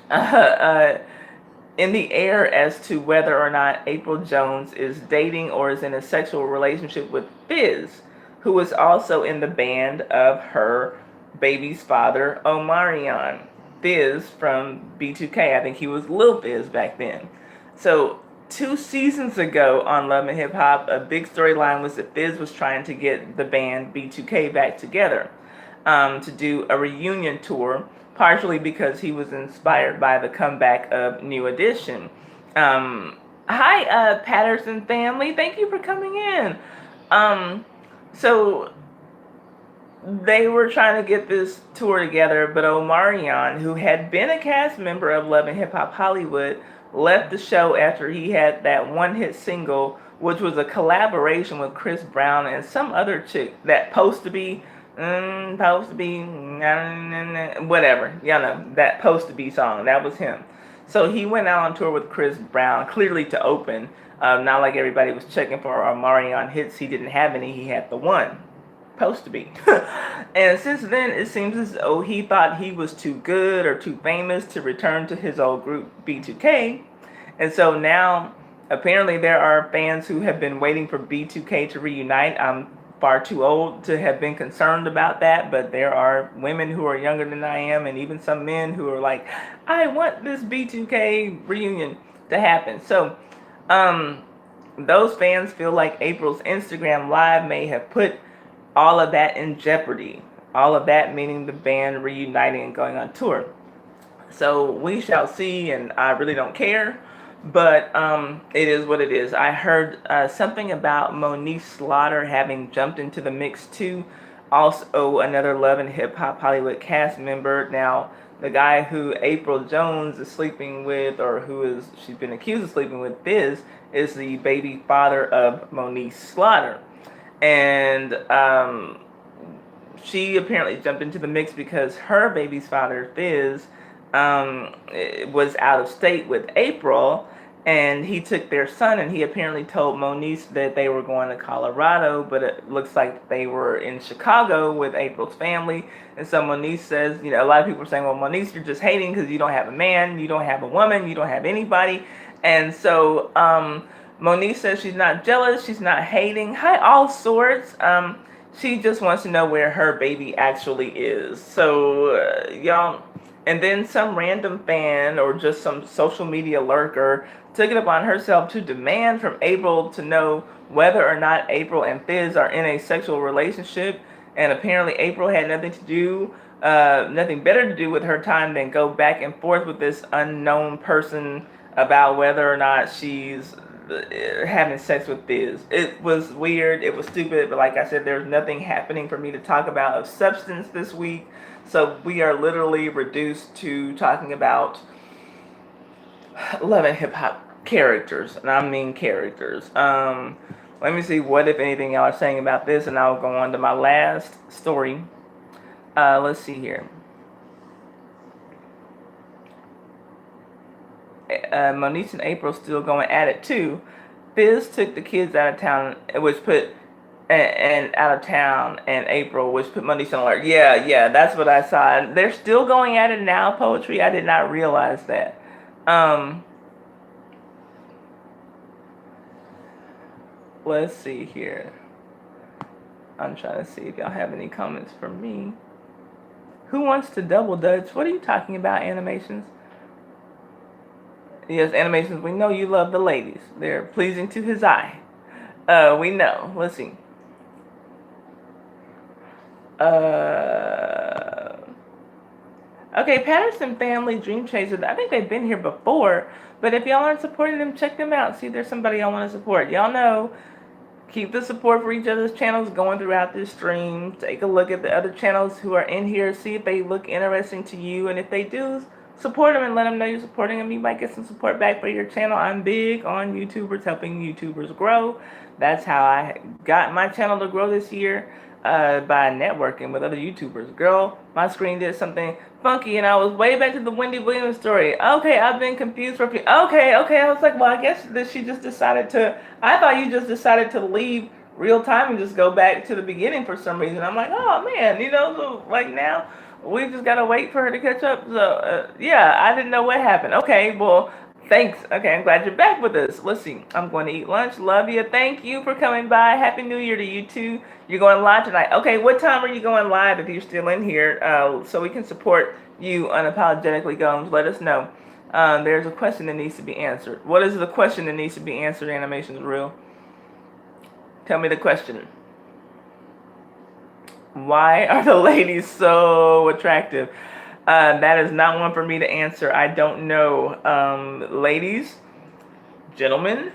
in the air as to whether or not April Jones is dating or is in a sexual relationship with Fizz, who is also in the band of her baby's father, Omarion. Fizz from B2K. I think he was Lil Fizz back then. So 2 seasons ago on Love and Hip Hop, a big storyline was that Fizz was trying to get the band B2K back together to do a reunion tour, partially because he was inspired by the comeback of New Edition. Hi, Patterson family. Thank you for coming in. So they were trying to get this tour together, but Omarion, who had been a cast member of Love and Hip Hop Hollywood, left the show after he had that one-hit single, which was a collaboration with Chris Brown and some other chick that supposed to be, whatever, y'all know, that supposed to be song, that was him. So he went out on tour with Chris Brown, clearly to open. Not like everybody was checking for Omarion hits. He didn't have any. He had the one. Supposed to be. And since then, it seems as though he thought he was too good or too famous to return to his old group B2K. And so now, apparently, there are fans who have been waiting for B2K to reunite. I'm far too old to have been concerned about that, but there are women who are younger than I am, and even some men who are like, I want this B2K reunion to happen. So, those fans feel like April's Instagram Live may have put all of that in jeopardy. All of that meaning the band reuniting and going on tour. So we shall see, and I really don't care. But it is what it is. I heard something about Monique Slaughter having jumped into the mix too. Also, another Love and Hip Hop Hollywood cast member. Now, the guy who April Jones is sleeping with, or she's been accused of sleeping with, is the baby father of Monique Slaughter. And she apparently jumped into the mix because her baby's father, Fizz, was out of state with April, and he took their son, and he apparently told Monique that they were going to Colorado, but it looks like they were in Chicago with April's family. And so Monique says, a lot of people are saying, well, Monique, you're just hating because you don't have a man, you don't have a woman, you don't have anybody. And so Monique says she's not jealous, she's not hating, hi, all sorts. She just wants to know where her baby actually is. So, y'all, and then some random fan or just some social media lurker took it upon herself to demand from April to know whether or not April and Fizz are in a sexual relationship. And apparently April had nothing better to do with her time than go back and forth with this unknown person about whether or not she's having sex with Fizz. It was weird, it was stupid, but like I said, there's nothing happening for me to talk about of substance this week. So we are literally reduced to talking about Love and Hip Hop characters, and I mean characters. Let me see what, if anything, y'all are saying about this, and I'll go on to my last story. Let's see here. Monique and April still going at it too. Fizz took the kids out of town, which put and out of town, and April, which put Monique on alert. Yeah, that's what I saw. They're still going at it now. Poetry. I did not realize that. Let's see here. I'm trying to see if y'all have any comments for me. Who wants to double dutch? What are you talking about, animations? Yes, animations, we know you love the ladies. They're pleasing to his eye. We know. Let's see. Okay, Patterson Family Dream Chasers. I think they've been here before, but if y'all aren't supporting them, check them out. See if there's somebody y'all want to support. Y'all know, keep the support for each other's channels going throughout this stream. Take a look at the other channels who are in here. See if they look interesting to you, and if they do, support them and let them know you're supporting them. You might get some support back for your channel. I'm big on YouTubers, helping YouTubers grow. That's how I got my channel to grow this year, by networking with other YouTubers. Girl, my screen did something funky, and I was way back to the Wendy Williams story. Okay, I've been confused for a few. Okay. I was like, well, I guess that she just decided to. I thought you just decided to leave real time and just go back to the beginning for some reason. I'm like, oh man, so like now we just gotta wait for her to catch up. So yeah, I didn't know what happened. Okay, well, Thanks. Okay, I'm glad you're back with us. Let's see. I'm going to eat lunch. Love you. Thank you for coming by. Happy New Year to you too. You're going live tonight. Okay, what time are you going live if you're still in here? So we can support you unapologetically, Gomes. Let us know. There's a question that needs to be answered. What is the question that needs to be answered, Animations Real? Tell me the question. Why are the ladies so attractive? That is not one for me to answer. I don't know. Ladies, gentlemen,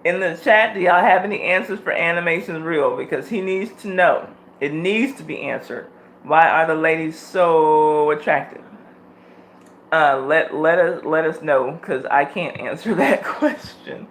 in the chat, do y'all have any answers for Animations Real? Because he needs to know. It needs to be answered. Why are the ladies so attractive? Let us know, because I can't answer that question.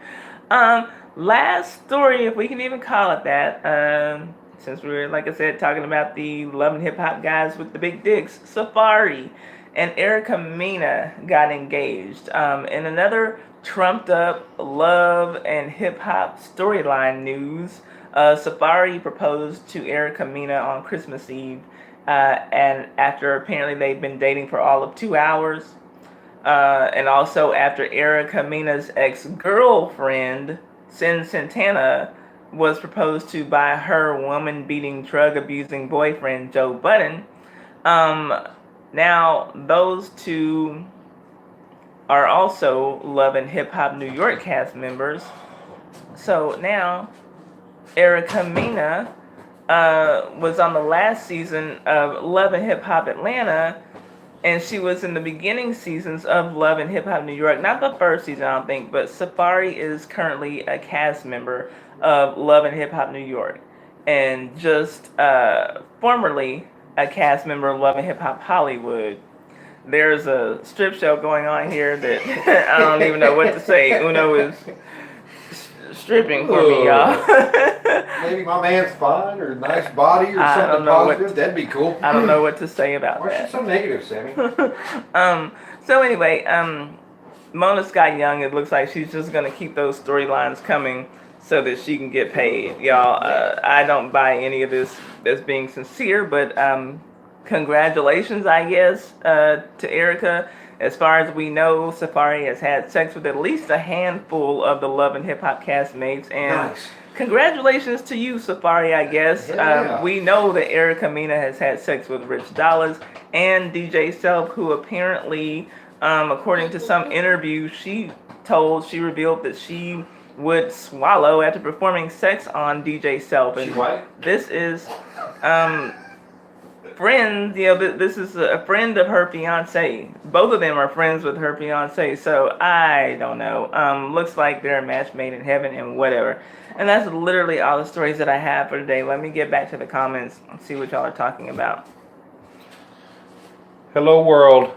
Last story, if we can even call it that. Since we're, like I said, talking about the Love and Hip Hop guys with the big dicks, Safari and Erica Mena got engaged. In another trumped up Love and Hip Hop storyline news, Safari proposed to Erica Mena on Christmas Eve, and after apparently they've been dating for all of 2 hours, and also after Erica Mena's ex-girlfriend, Sin Santana, was proposed to by her woman-beating, drug-abusing boyfriend, Joe Budden. Now, those two are also Love and Hip Hop New York cast members. So now, Erica Mena was on the last season of Love and Hip Hop Atlanta, and she was in the beginning seasons of Love and Hip Hop New York. Not the first season, I don't think, but Safari is currently a cast member of Love and Hip Hop New York, and just formerly a cast member of Love and Hip Hop Hollywood. There's a strip show going on here that I don't even know what to say. Uno is stripping for me, y'all. Maybe my man's fine or nice body or I don't something know positive. That'd be cool. I don't know what to say about Why are you that. so negative, Sammy? So anyway, Mona Scott Young, it looks like she's just gonna keep those storylines coming so that she can get paid, y'all. I don't buy any of this as being sincere, but congratulations, I guess, to Erica. As far as we know, Safari has had sex with at least a handful of the Love and Hip Hop castmates, and Nice. congratulations to you, Safari, I guess. Yeah. We know that Erica Mena has had sex with Rich Dollaz and DJ Self, who apparently, according to some interview she revealed that she would swallow after performing sex on DJ Self. She And what? this is friends, this is a friend of her fiance. Both of them are friends with her fiance, so I don't know. Looks like they're a match made in heaven and whatever. And that's literally all the stories that I have for today. Let me get back to the comments and see what y'all are talking about. Hello world.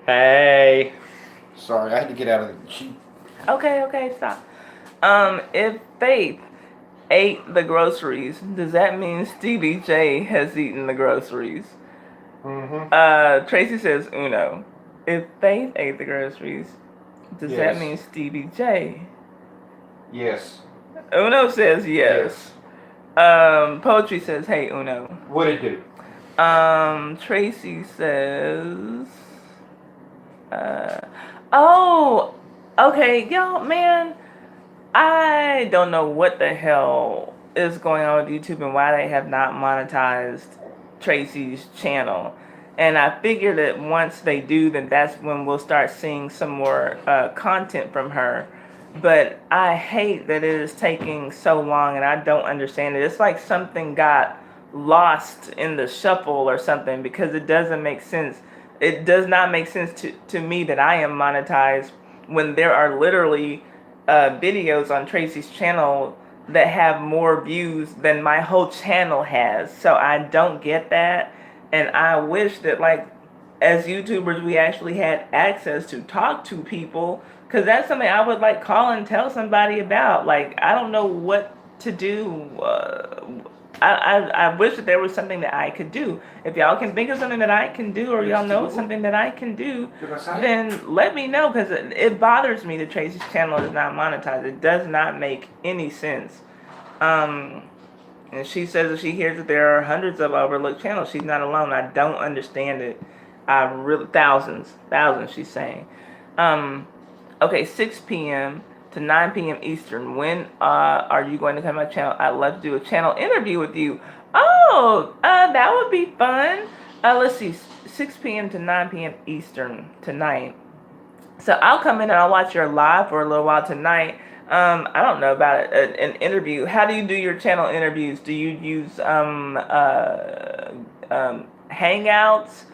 Hey. Sorry, I had to get out of the cheap. Okay, stop. If Faith ate the groceries, does that mean Stevie J has eaten the groceries? Mm-hmm. Tracy says Uno. If Faith ate the groceries, does that Yes. mean Stevie J? Yes. Uno says yes. Poetry says, hey Uno. What'd it do? Tracy says, oh, okay, y'all, man, I don't know what the hell is going on with YouTube and why they have not monetized Tracy's channel. And I figure that once they do, then that's when we'll start seeing some more content from her. But I hate that it is taking so long, and I don't understand it. It's like something got lost in the shuffle or something, because it doesn't make sense. It does not make sense to me that I am monetized when there are literally videos on Tracy's channel that have more views than my whole channel has. So I don't get that, and I wish that, like, as YouTubers we actually had access to talk to people, because that's something I would like call and tell somebody about. Like, I don't know what to do. I wish that there was something that I could do. If y'all can think of something that I can do, or y'all know something that I can do, then let me know, because it bothers me that Tracy's channel is not monetized. It does not make any sense. And she says that she hears that there are hundreds of overlooked channels. She's not alone. I don't understand it. Thousands, she's saying. Okay, 6 p.m. to 9 p.m. Eastern. When are you going to come to my channel? I'd love to do a channel interview with you. Oh, that would be fun. Let's see, 6 p.m. to 9 p.m. Eastern tonight. So I'll come in and I'll watch your live for a little while tonight. I don't know about an interview. How do you do your channel interviews? Do you use Hangouts?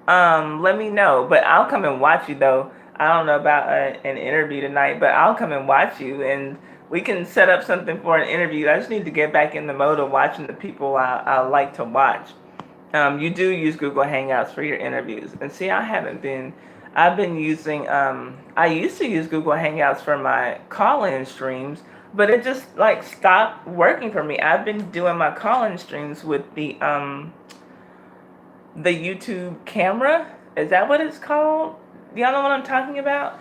Let me know. But I'll come and watch you though. I don't know about an interview tonight, but I'll come and watch you and we can set up something for an interview. I just need to get back in the mode of watching the people I like to watch. You do use Google Hangouts for your interviews. And see, I've been using, I used to use Google Hangouts for my call-in streams, but it just like stopped working for me. I've been doing my call-in streams with the YouTube camera. Is that what it's called? Y'all know what I'm talking about?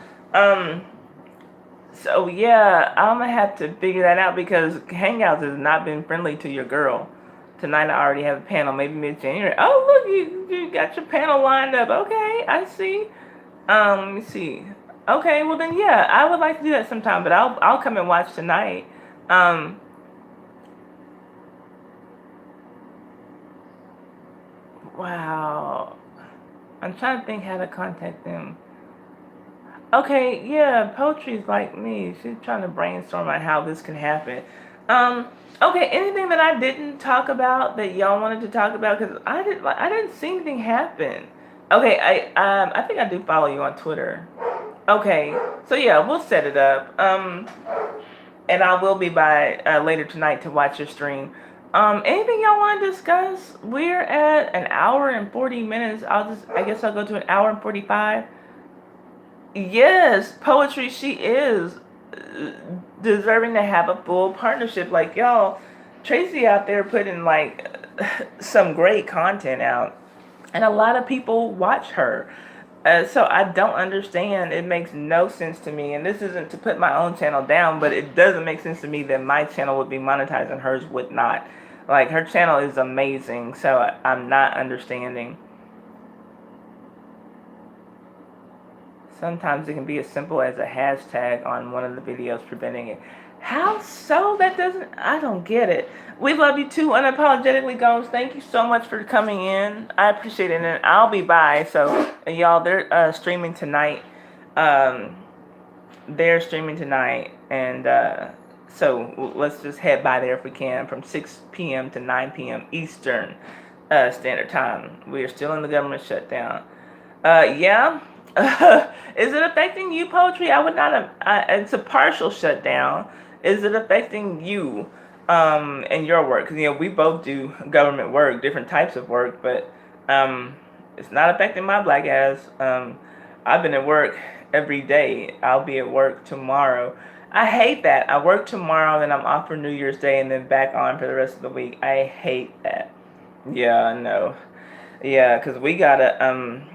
So yeah, I'm gonna have to figure that out because Hangouts has not been friendly to your girl. Tonight I already have a panel, maybe mid-January. Oh look, you got your panel lined up. Okay, I see. Let me see. Okay, well then yeah, I would like to do that sometime, but I'll come and watch tonight. Wow. I'm trying to think how to contact them. Okay, yeah, poetry's like me. She's trying to brainstorm on how this can happen. Um, okay, anything that I didn't talk about that y'all wanted to talk about? Because I didn't see anything happen. Okay, I think I do follow you on Twitter. Okay, so yeah, we'll set it up. And I will be by later tonight to watch your stream. Anything y'all want to discuss? We're at an hour and 40 minutes. I guess I'll go to an hour and 45. Yes, poetry, she is deserving to have a full partnership. Like y'all, Tracy out there putting like some great content out, and a lot of people watch her. So I don't understand. It makes no sense to me. And this isn't to put my own channel down, but it doesn't make sense to me that my channel would be monetized and hers would not. Like her channel is amazing. So I'm not understanding. Sometimes it can be as simple as a hashtag on one of the videos preventing it. How so? I don't get it. We love you too, unapologetically, Gomes. Thank you so much for coming in. I appreciate it, and I'll be by. So, y'all, they're streaming tonight. They're streaming tonight, and so let's just head by there if we can from 6 p.m. to 9 p.m. Eastern Standard Time. We are still in the government shutdown. Yeah. Is it affecting you, poetry? I would not have. It's a partial shutdown. Is it affecting you and your work? Because we both do government work, different types of work, but it's not affecting my black ass. I've been at work every day. I'll be at work tomorrow. I hate that. I work tomorrow, then I'm off for New Year's Day, and then back on for the rest of the week. I hate that. Yeah, I know. Yeah, because we gotta.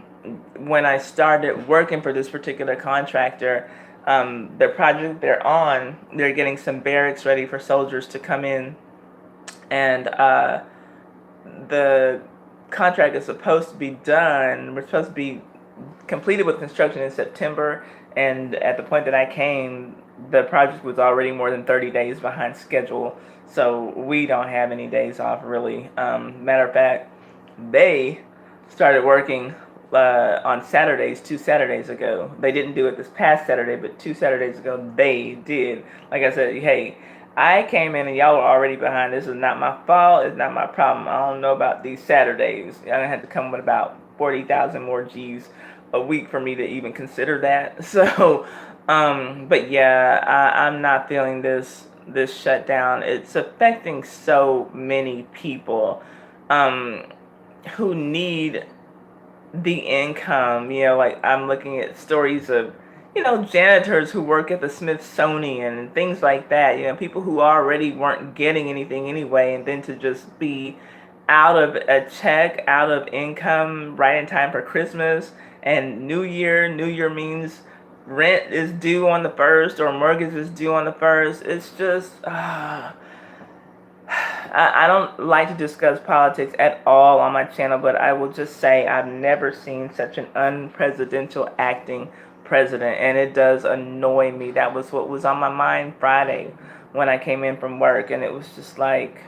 When I started working for this particular contractor, the project they're on, they're getting some barracks ready for soldiers to come in, and the contract is supposed to be done. We're supposed to be completed with construction in September, and at the point that I came, the project was already more than 30 days behind schedule, so we don't have any days off really. Matter of fact, they started working on Saturdays 2 Saturdays ago. They didn't do it this past Saturday, but 2 Saturdays ago they did. Like I said, hey, I came in and y'all were already behind. This is not my fault. It's not my problem. I don't know about these Saturdays. I'm gonna have to come with about 40,000 more G's a week for me to even consider that. So, but yeah, I'm not feeling this shutdown. It's affecting so many people who need the income. Like I'm looking at stories of janitors who work at the Smithsonian and things like that. People who already weren't getting anything anyway, and then to just be out of a check, out of income right in time for Christmas and New Year. New Year means rent is due on the 1st or mortgage is due on the 1st. It's just I don't like to discuss politics at all on my channel, but I will just say I've never seen such an unpresidential acting president, and it does annoy me. That was what was on my mind Friday when I came in from work, and it was just like,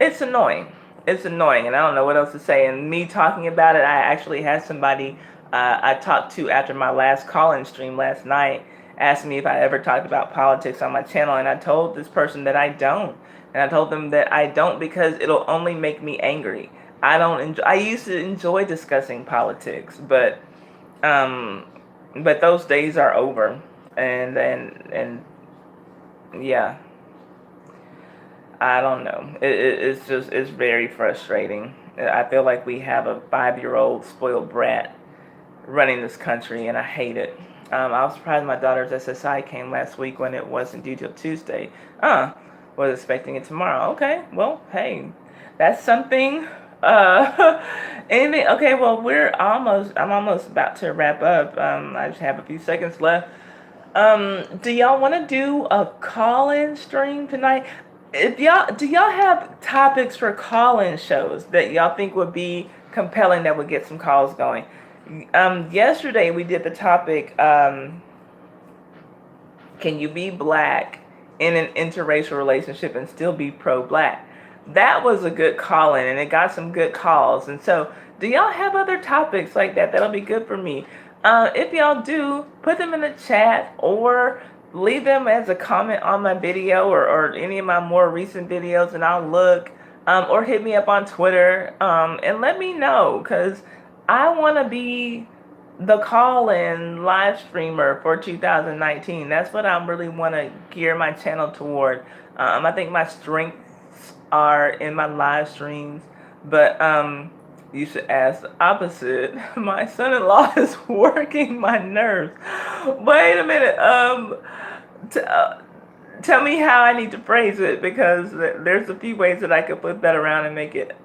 it's annoying. It's annoying, and I don't know what else to say. And me talking about it, I actually had somebody I talked to after my last call-in stream last night asked me if I ever talked about politics on my channel, and I told this person that I don't. And I told them that I don't because it'll only make me angry. I don't enjoy, I used to enjoy discussing politics, um, but those days are over, and yeah, I don't know. It's just, it's very frustrating. I feel like we have a 5-year-old spoiled brat running this country, and I hate it. I was surprised my daughter's SSI came last week when it wasn't due till Tuesday. Was expecting it tomorrow. Okay, well, hey, that's something. Anything? Okay, well, I'm almost about to wrap up. I just have a few seconds left. Do y'all want to do a call-in stream tonight? Do y'all have topics for call-in shows that y'all think would be compelling that would get some calls going? Yesterday we did the topic, can you be black in an interracial relationship and still be pro-black? That was a good call-in, and it got some good calls. And so, do y'all have other topics like that that'll be good for me? If y'all do, put them in the chat or leave them as a comment on my video or any of my more recent videos, and I'll look. Or hit me up on Twitter, and let me know, because I want to be the call-in live streamer for 2019. That's what I really want to gear my channel toward. I think my strengths are in my live streams, but you should ask the opposite. My son-in-law is working my nerves. Wait a minute. Tell me how I need to phrase it, because there's a few ways that I could flip that around and make it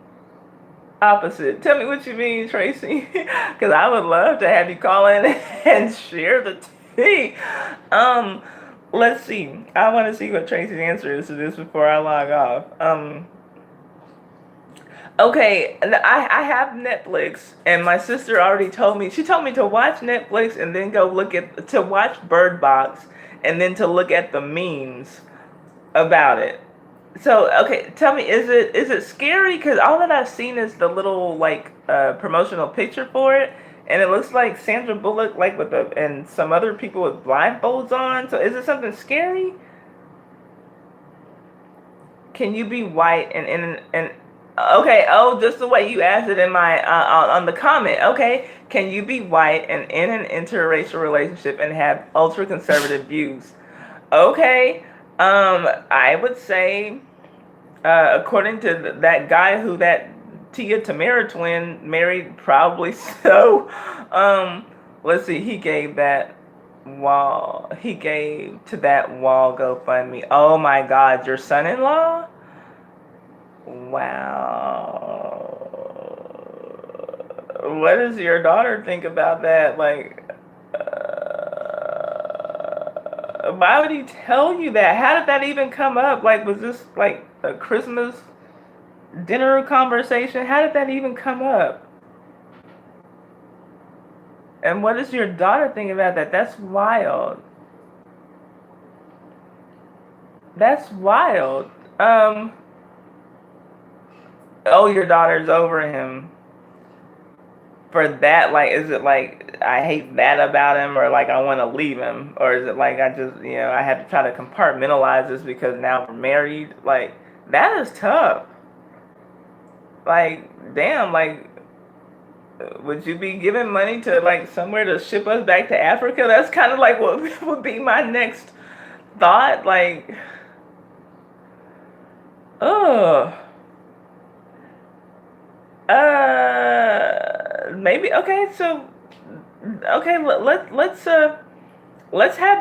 opposite. Tell me what you mean, Tracy, because I would love to have you call in and share the tea. Let's see. I want to see what Tracy's answer is to this before I log off. Okay, I have Netflix, and my sister already told me. She told me to watch Netflix and then go to watch Bird Box, and then to look at the memes about it. So, okay, tell me, is it scary? Because all that I've seen is the little, like, promotional picture for it, and it looks like Sandra Bullock, like, and some other people with blindfolds on. So, is it something scary? Can you be white and okay, oh, just the way you asked it in my on the comment. Okay, can you be white and in an interracial relationship and have ultra conservative views? Okay, I would say, according to that guy who that Tia Tamara twin married, probably so. Let's see, he gave to that wall GoFundMe. Oh my God, your son-in-law? Wow. What does your daughter think about that? Like, why would he tell you that? How did that even come up? Like, was this like a Christmas dinner conversation? How did that even come up? And what does your daughter think about that? That's wild. That's wild. Oh, your daughter's over him. For that, like, is it like I hate that about him, or like I want to leave him, or is it like I just, I have to try to compartmentalize this because now we're married? Like, that is tough. Like, damn, like, would you be giving money to like somewhere to ship us back to Africa? That's kind of like what would be my next thought. Like, oh. Maybe, okay, so, okay, let's have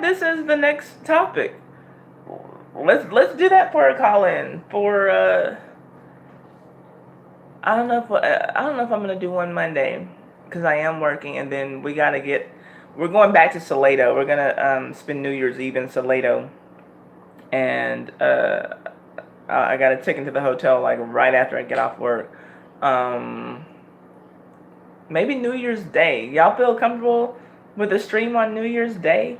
this as the next topic. Let's do that for a call-in for I don't know if I'm gonna do one Monday, because I am working, and then we're going back to Salado. We're gonna spend New Year's Eve in Salado, and I got a ticket to the hotel like right after I get off work. Maybe New Year's Day. Y'all feel comfortable with the stream on New Year's Day?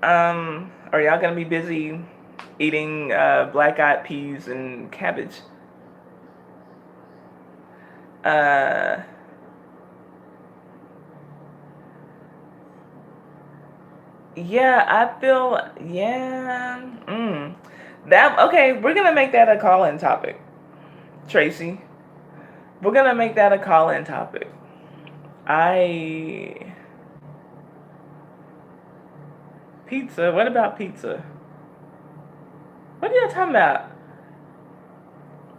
Are y'all gonna be busy eating black eyed peas and cabbage? Uh, yeah, I feel yeah. That okay? We're gonna make that a call-in topic, Tracy. We're gonna make that a call-in topic. Pizza. What about pizza? What are y'all talking about?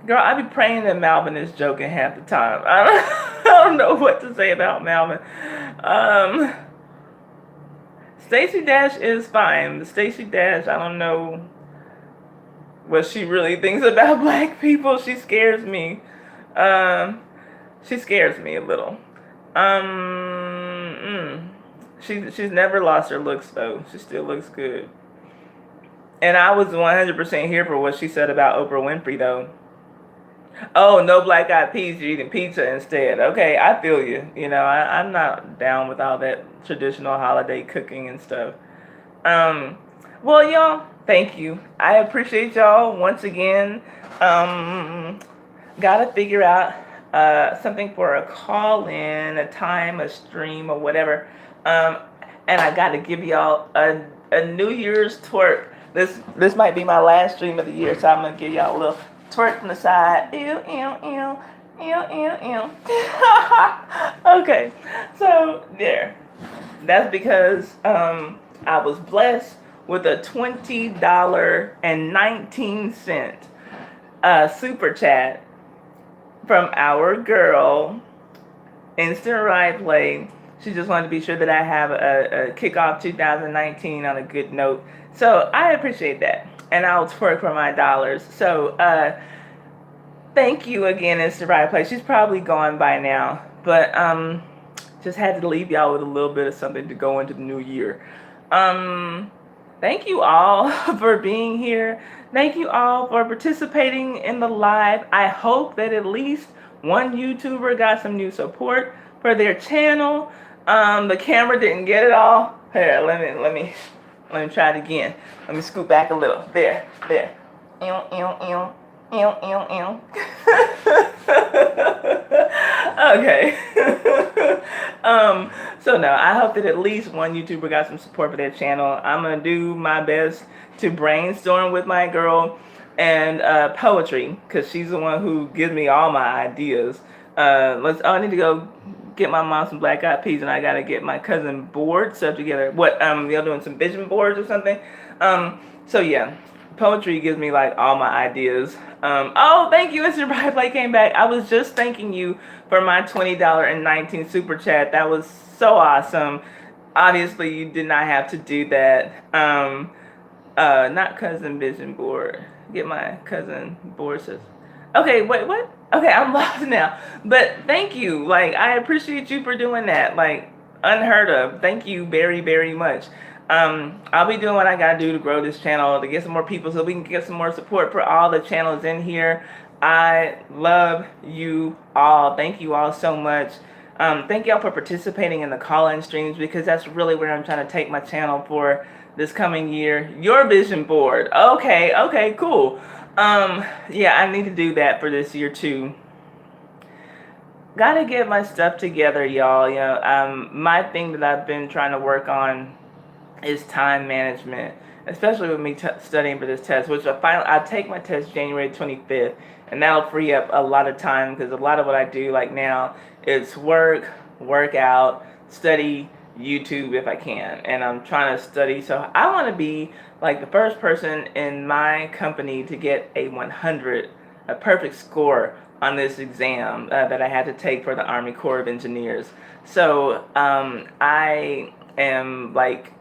Girl, I be praying that Malvin is joking half the time. I don't know what to say about Malvin. Stacey Dash is fine. Stacey Dash, I don't know what she really thinks about black people. She scares me. She scares me a little. She's never lost her looks though. She still looks good. And I was 100% here for what she said about Oprah Winfrey though. Oh, no black eyed peas, you're eating pizza instead. Okay, I feel you. You know, I'm not down with all that traditional holiday cooking and stuff. Well, y'all, thank you. I appreciate y'all once again. Gotta figure out something for a call in, a time, a stream, or whatever. And I gotta give y'all a New Year's twerk. This might be my last stream of the year, so I'm gonna give y'all a little twerk from the side. Ew, ew, ew, ew, ew, ew. Okay, so there. That's because I was blessed with a $20.19 super chat from our girl, Instant Ride Play. She just wanted to be sure that I have a kickoff 2019 on a good note. So I appreciate that. And I'll twerk for my dollars. So thank you again, Instant Ride Play. She's probably gone by now. But just had to leave y'all with a little bit of something to go into the new year. Thank you all for being here. Thank you all for participating in the live. I hope that at least one YouTuber got some new support for their channel. The camera didn't get it all. Here, let me try it again. Let me scoot back a little. There. Ew, ew, ew. Ew, ew, ew. Okay. So no, I hope that at least one YouTuber got some support for their channel. I'm gonna do my best to brainstorm with my girl and poetry, because she's the one who gives me all my ideas. I need to go get my mom some black eyed peas, and I gotta get my cousin board stuff together. What y'all doing some vision boards or something? So yeah, poetry gives me like all my ideas. Oh, thank you, Mr. Bright Play came back. I was just thanking you for my $20.19 super chat. That was so awesome. Obviously, you did not have to do that. Not cousin vision board. Get my cousin board says. Okay, wait, what? Okay, I'm lost now. But thank you. Like, I appreciate you for doing that. Like, unheard of. Thank you very, very much. I'll be doing what I gotta do to grow this channel, to get some more people so we can get some more support for all the channels in here. I love you all. Thank you all so much. Thank y'all for participating in the call-in streams, because that's really where I'm trying to take my channel for this coming year. Your vision board. Okay, cool. Yeah, I need to do that for this year too. Gotta get my stuff together, y'all. You know, my thing that I've been trying to work on is time management, especially with me studying for this test, which I take my test January 25th, and that'll free up a lot of time, because a lot of what I do like now is work out, study, YouTube if I can, and I'm trying to study. So I want to be like the first person in my company to get a 100, a perfect score on this exam that I had to take for the Army Corps of Engineers. So I am like,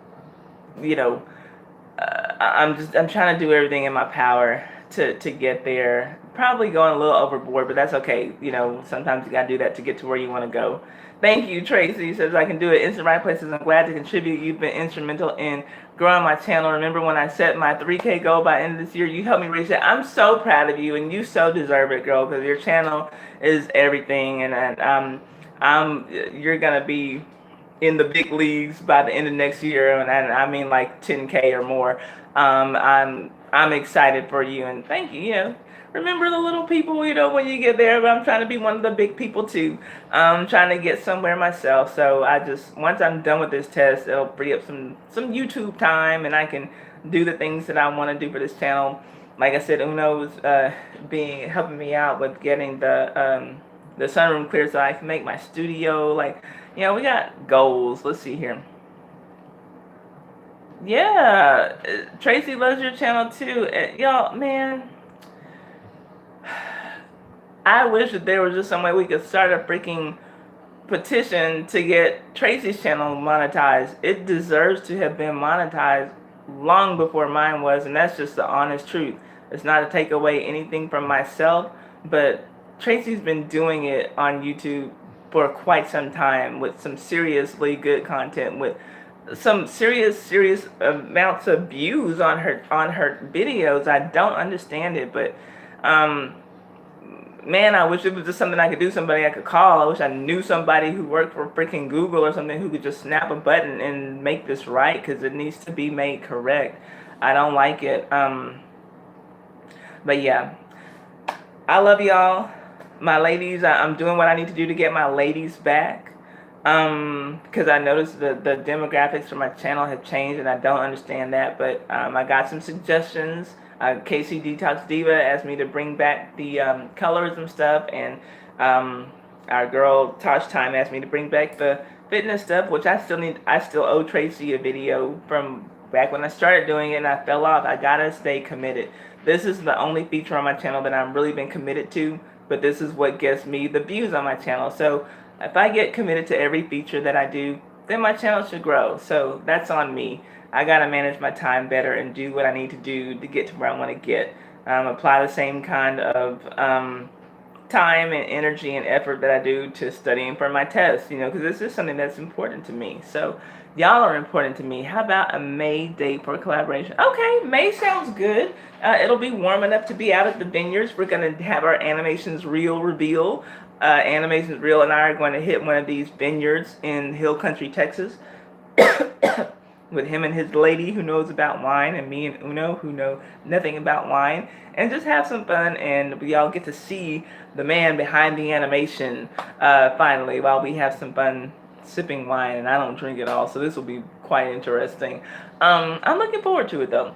you know, I'm trying to do everything in my power to get there. Probably going a little overboard, but that's okay. You know, sometimes you gotta do that to get to where you want to go. Thank you, Tracy. Says I can do it. Instant Right Places. I'm glad to contribute. You've been instrumental in growing my channel. Remember when I set my 3K goal by end of this year? You helped me reach that. I'm so proud of you, and you so deserve it, girl, because your channel is everything, and you're gonna be in the big leagues by the end of next year, and I mean like 10K or more. I'm excited for you, and thank you. You know, remember the little people, you know, when you get there. But I'm trying to be one of the big people too. I'm trying to get somewhere myself. So I just, once I'm done with this test, it'll free up some YouTube time, and I can do the things that I want to do for this channel. Like I said, Uno's helping me out with getting the sunroom clear so I can make my studio. Like, you know, we got goals. Let's see here. Yeah, Tracy loves your channel too. Y'all, man, I wish that there was just some way we could start a freaking petition to get Tracy's channel monetized. It deserves to have been monetized long before mine was, and that's just the honest truth. It's not to take away anything from myself, but Tracy's been doing it on YouTube for quite some time with some seriously good content, with some serious amounts of views on her videos. I don't understand it, but man, I wish it was just something I could do, somebody I could call. I wish I knew somebody who worked for freaking Google or something who could just snap a button and make this right, because it needs to be made correct. I don't like it. But yeah, I love y'all. My ladies, I'm doing what I need to do to get my ladies back. Because I noticed the demographics for my channel have changed, and I don't understand that. But I got some suggestions. Casey Detox Diva asked me to bring back the colorism stuff, and our girl Tosh Time asked me to bring back the fitness stuff, which I still owe Tracy a video from back when I started doing it and I fell off. I gotta stay committed. This is the only feature on my channel that I've really been committed to, but this is what gets me the views on my channel. So if I get committed to every feature that I do, then my channel should grow. So that's on me. I gotta manage my time better and do what I need to do to get to where I want to get. Apply the same kind of time and energy and effort that I do to studying for my tests, you know, because this is something that's important to me. So y'all are important to me. How about a May date for collaboration? Okay, May sounds good. It'll be warm enough to be out at the vineyards. We're going to have our Animations Reel reveal. Animations Reel and I are going to hit one of these vineyards in Hill Country, Texas. With him and his lady who knows about wine, and me and Uno who know nothing about wine, and just have some fun, and we all get to see the man behind the animation finally, while we have some fun sipping wine, and I don't drink at all, so this will be quite interesting. I'm looking forward to it though.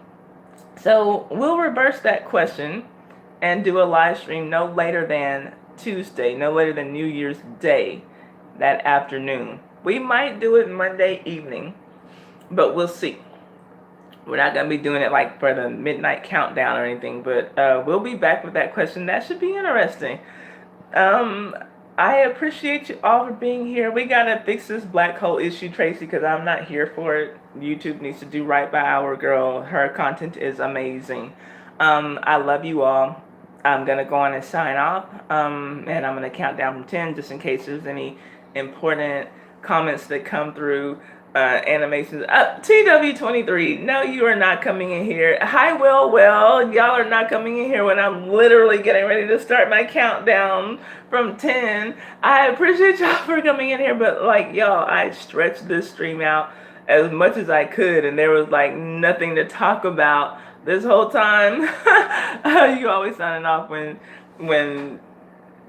So we'll reverse that question and do a live stream no later than Tuesday, no later than New Year's Day, that afternoon. We might do it Monday evening, but we'll see. We're not going to be doing it like for the midnight countdown or anything, but we'll be back with that question. That should be interesting. I appreciate you all for being here. We got to fix this black hole issue, Tracy, because I'm not here for it. YouTube needs to do right by our girl. Her content is amazing. I love you all. I'm going to go on and sign off, and I'm going to count down from 10 just in case there's any important comments that come through. Animations up. TW23, no, you are not coming in here. Hi, well, y'all are not coming in here when I'm literally getting ready to start my countdown from 10. I appreciate y'all for coming in here, but like, y'all, I stretched this stream out as much as I could, and there was like nothing to talk about this whole time. You always signing off when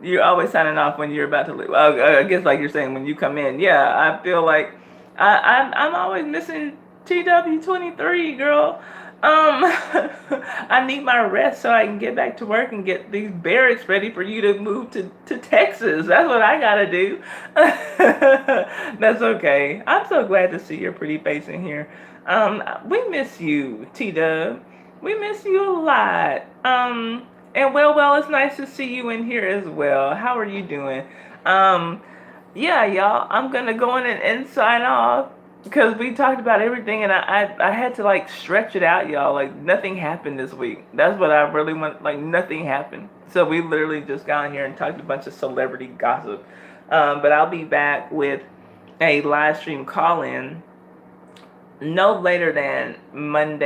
you're always signing off when you're about to leave. I guess like you're saying when you come in. Yeah, I feel like I'm always missing TW23, girl. I need my rest so I can get back to work and get these barracks ready for you to move to Texas. That's what I gotta do. That's okay. I'm so glad to see your pretty face in here. We miss you, T-Dub. We miss you a lot. And well, it's nice to see you in here as well. How are you doing? Yeah, y'all, I'm gonna go in and sign off because we talked about everything, and I had to like stretch it out, y'all. Like nothing happened this week. That's what I really want. Like nothing happened. So we literally just got in here and talked a bunch of celebrity gossip. But I'll be back with a live stream call-in no later than no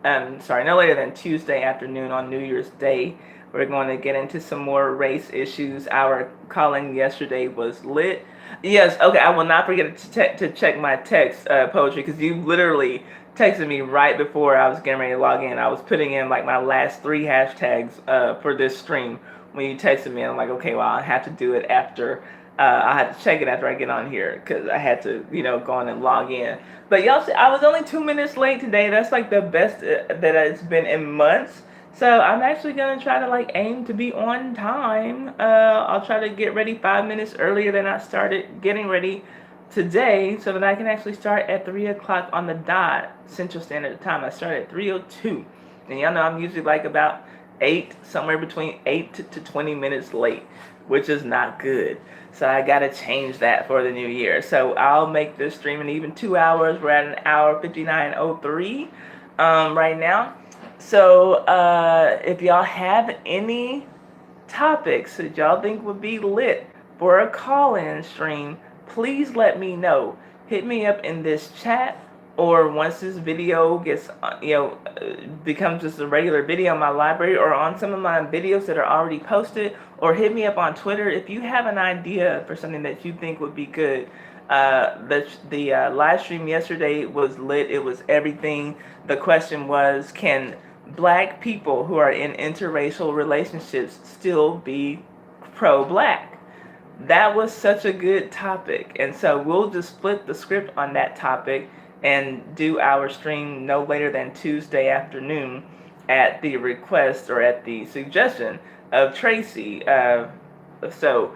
later than Tuesday afternoon on New Year's Day. We're going to get into some more race issues. Our calling yesterday was lit. Yes, okay, I will not forget to check my text, Poetry, because you literally texted me right before I was getting ready to log in. I was putting in like my last 3 hashtags for this stream when you texted me. And I'm like, okay, well, I have to do it after. I had to check it after I get on here because I had to, go on and log in. But y'all see, I was only 2 minutes late today. That's like the best that it's been in months. So I'm actually gonna try to like aim to be on time. I'll try to get ready 5 minutes earlier than I started getting ready today, so that I can actually start at 3 o'clock on the dot Central Standard Time. I start at 3:02, and y'all know I'm usually like about 8, somewhere between 8 to 20 minutes late, which is not good. So I gotta change that for the new year. So I'll make this stream in even 2 hours. We're at an hour 59:03 right now. So if y'all have any topics that y'all think would be lit for a call-in stream, please let me know. Hit me up in this chat, or once this video gets, becomes just a regular video in my library, or on some of my videos that are already posted, or hit me up on Twitter if you have an idea for something that you think would be good. The live stream yesterday was lit. It was everything. The question was, can Black people who are in interracial relationships still be pro-Black? That was such a good topic, and so we'll just flip the script on that topic and do our stream no later than Tuesday afternoon at the request or at the suggestion of Tracy. So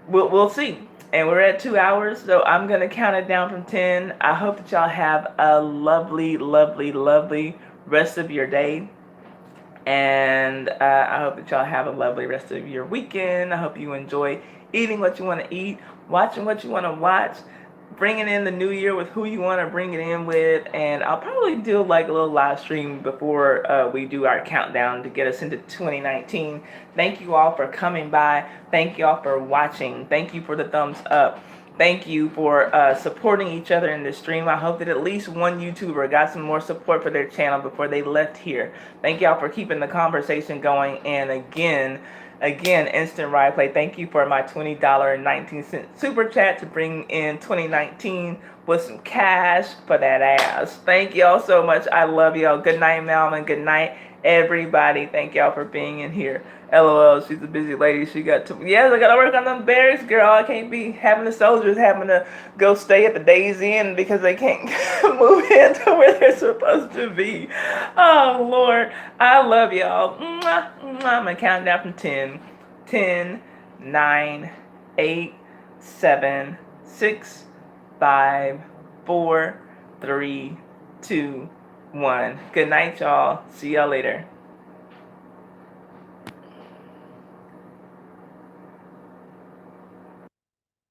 we'll see. And we're at 2 hours, so I'm going to count it down from 10. I hope that y'all have a lovely, lovely, lovely rest of your day. And I hope that y'all have a lovely rest of your weekend. I hope you enjoy eating what you want to eat, watching what you want to watch, bringing in the new year with who you want to bring it in with. And I'll probably do like a little live stream before we do our countdown to get us into 2019. Thank you all for coming by. Thank you all for watching. Thank you for the thumbs up. Thank you for supporting each other in this stream. I hope that at least one YouTuber got some more support for their channel before they left here. Thank y'all for keeping the conversation going. And again, Instant Ride Play, thank you for my $20.19 super chat to bring in 2019 with some cash for that ass. Thank y'all so much. I love y'all. Good night, Melvin. Good night, everybody. Thank y'all for being in here. LOL, she's a busy lady. She got to, yes, I gotta work on them barracks, girl. I can't be having the soldiers having to go stay at the Days Inn because they can't move into where they're supposed to be. Oh, Lord. I love y'all. Mwah, mwah. I'm gonna count down from 10. 10, 9, 8, 7, 6, 5, 4, 3, 2, 1. Good night, y'all. See y'all later.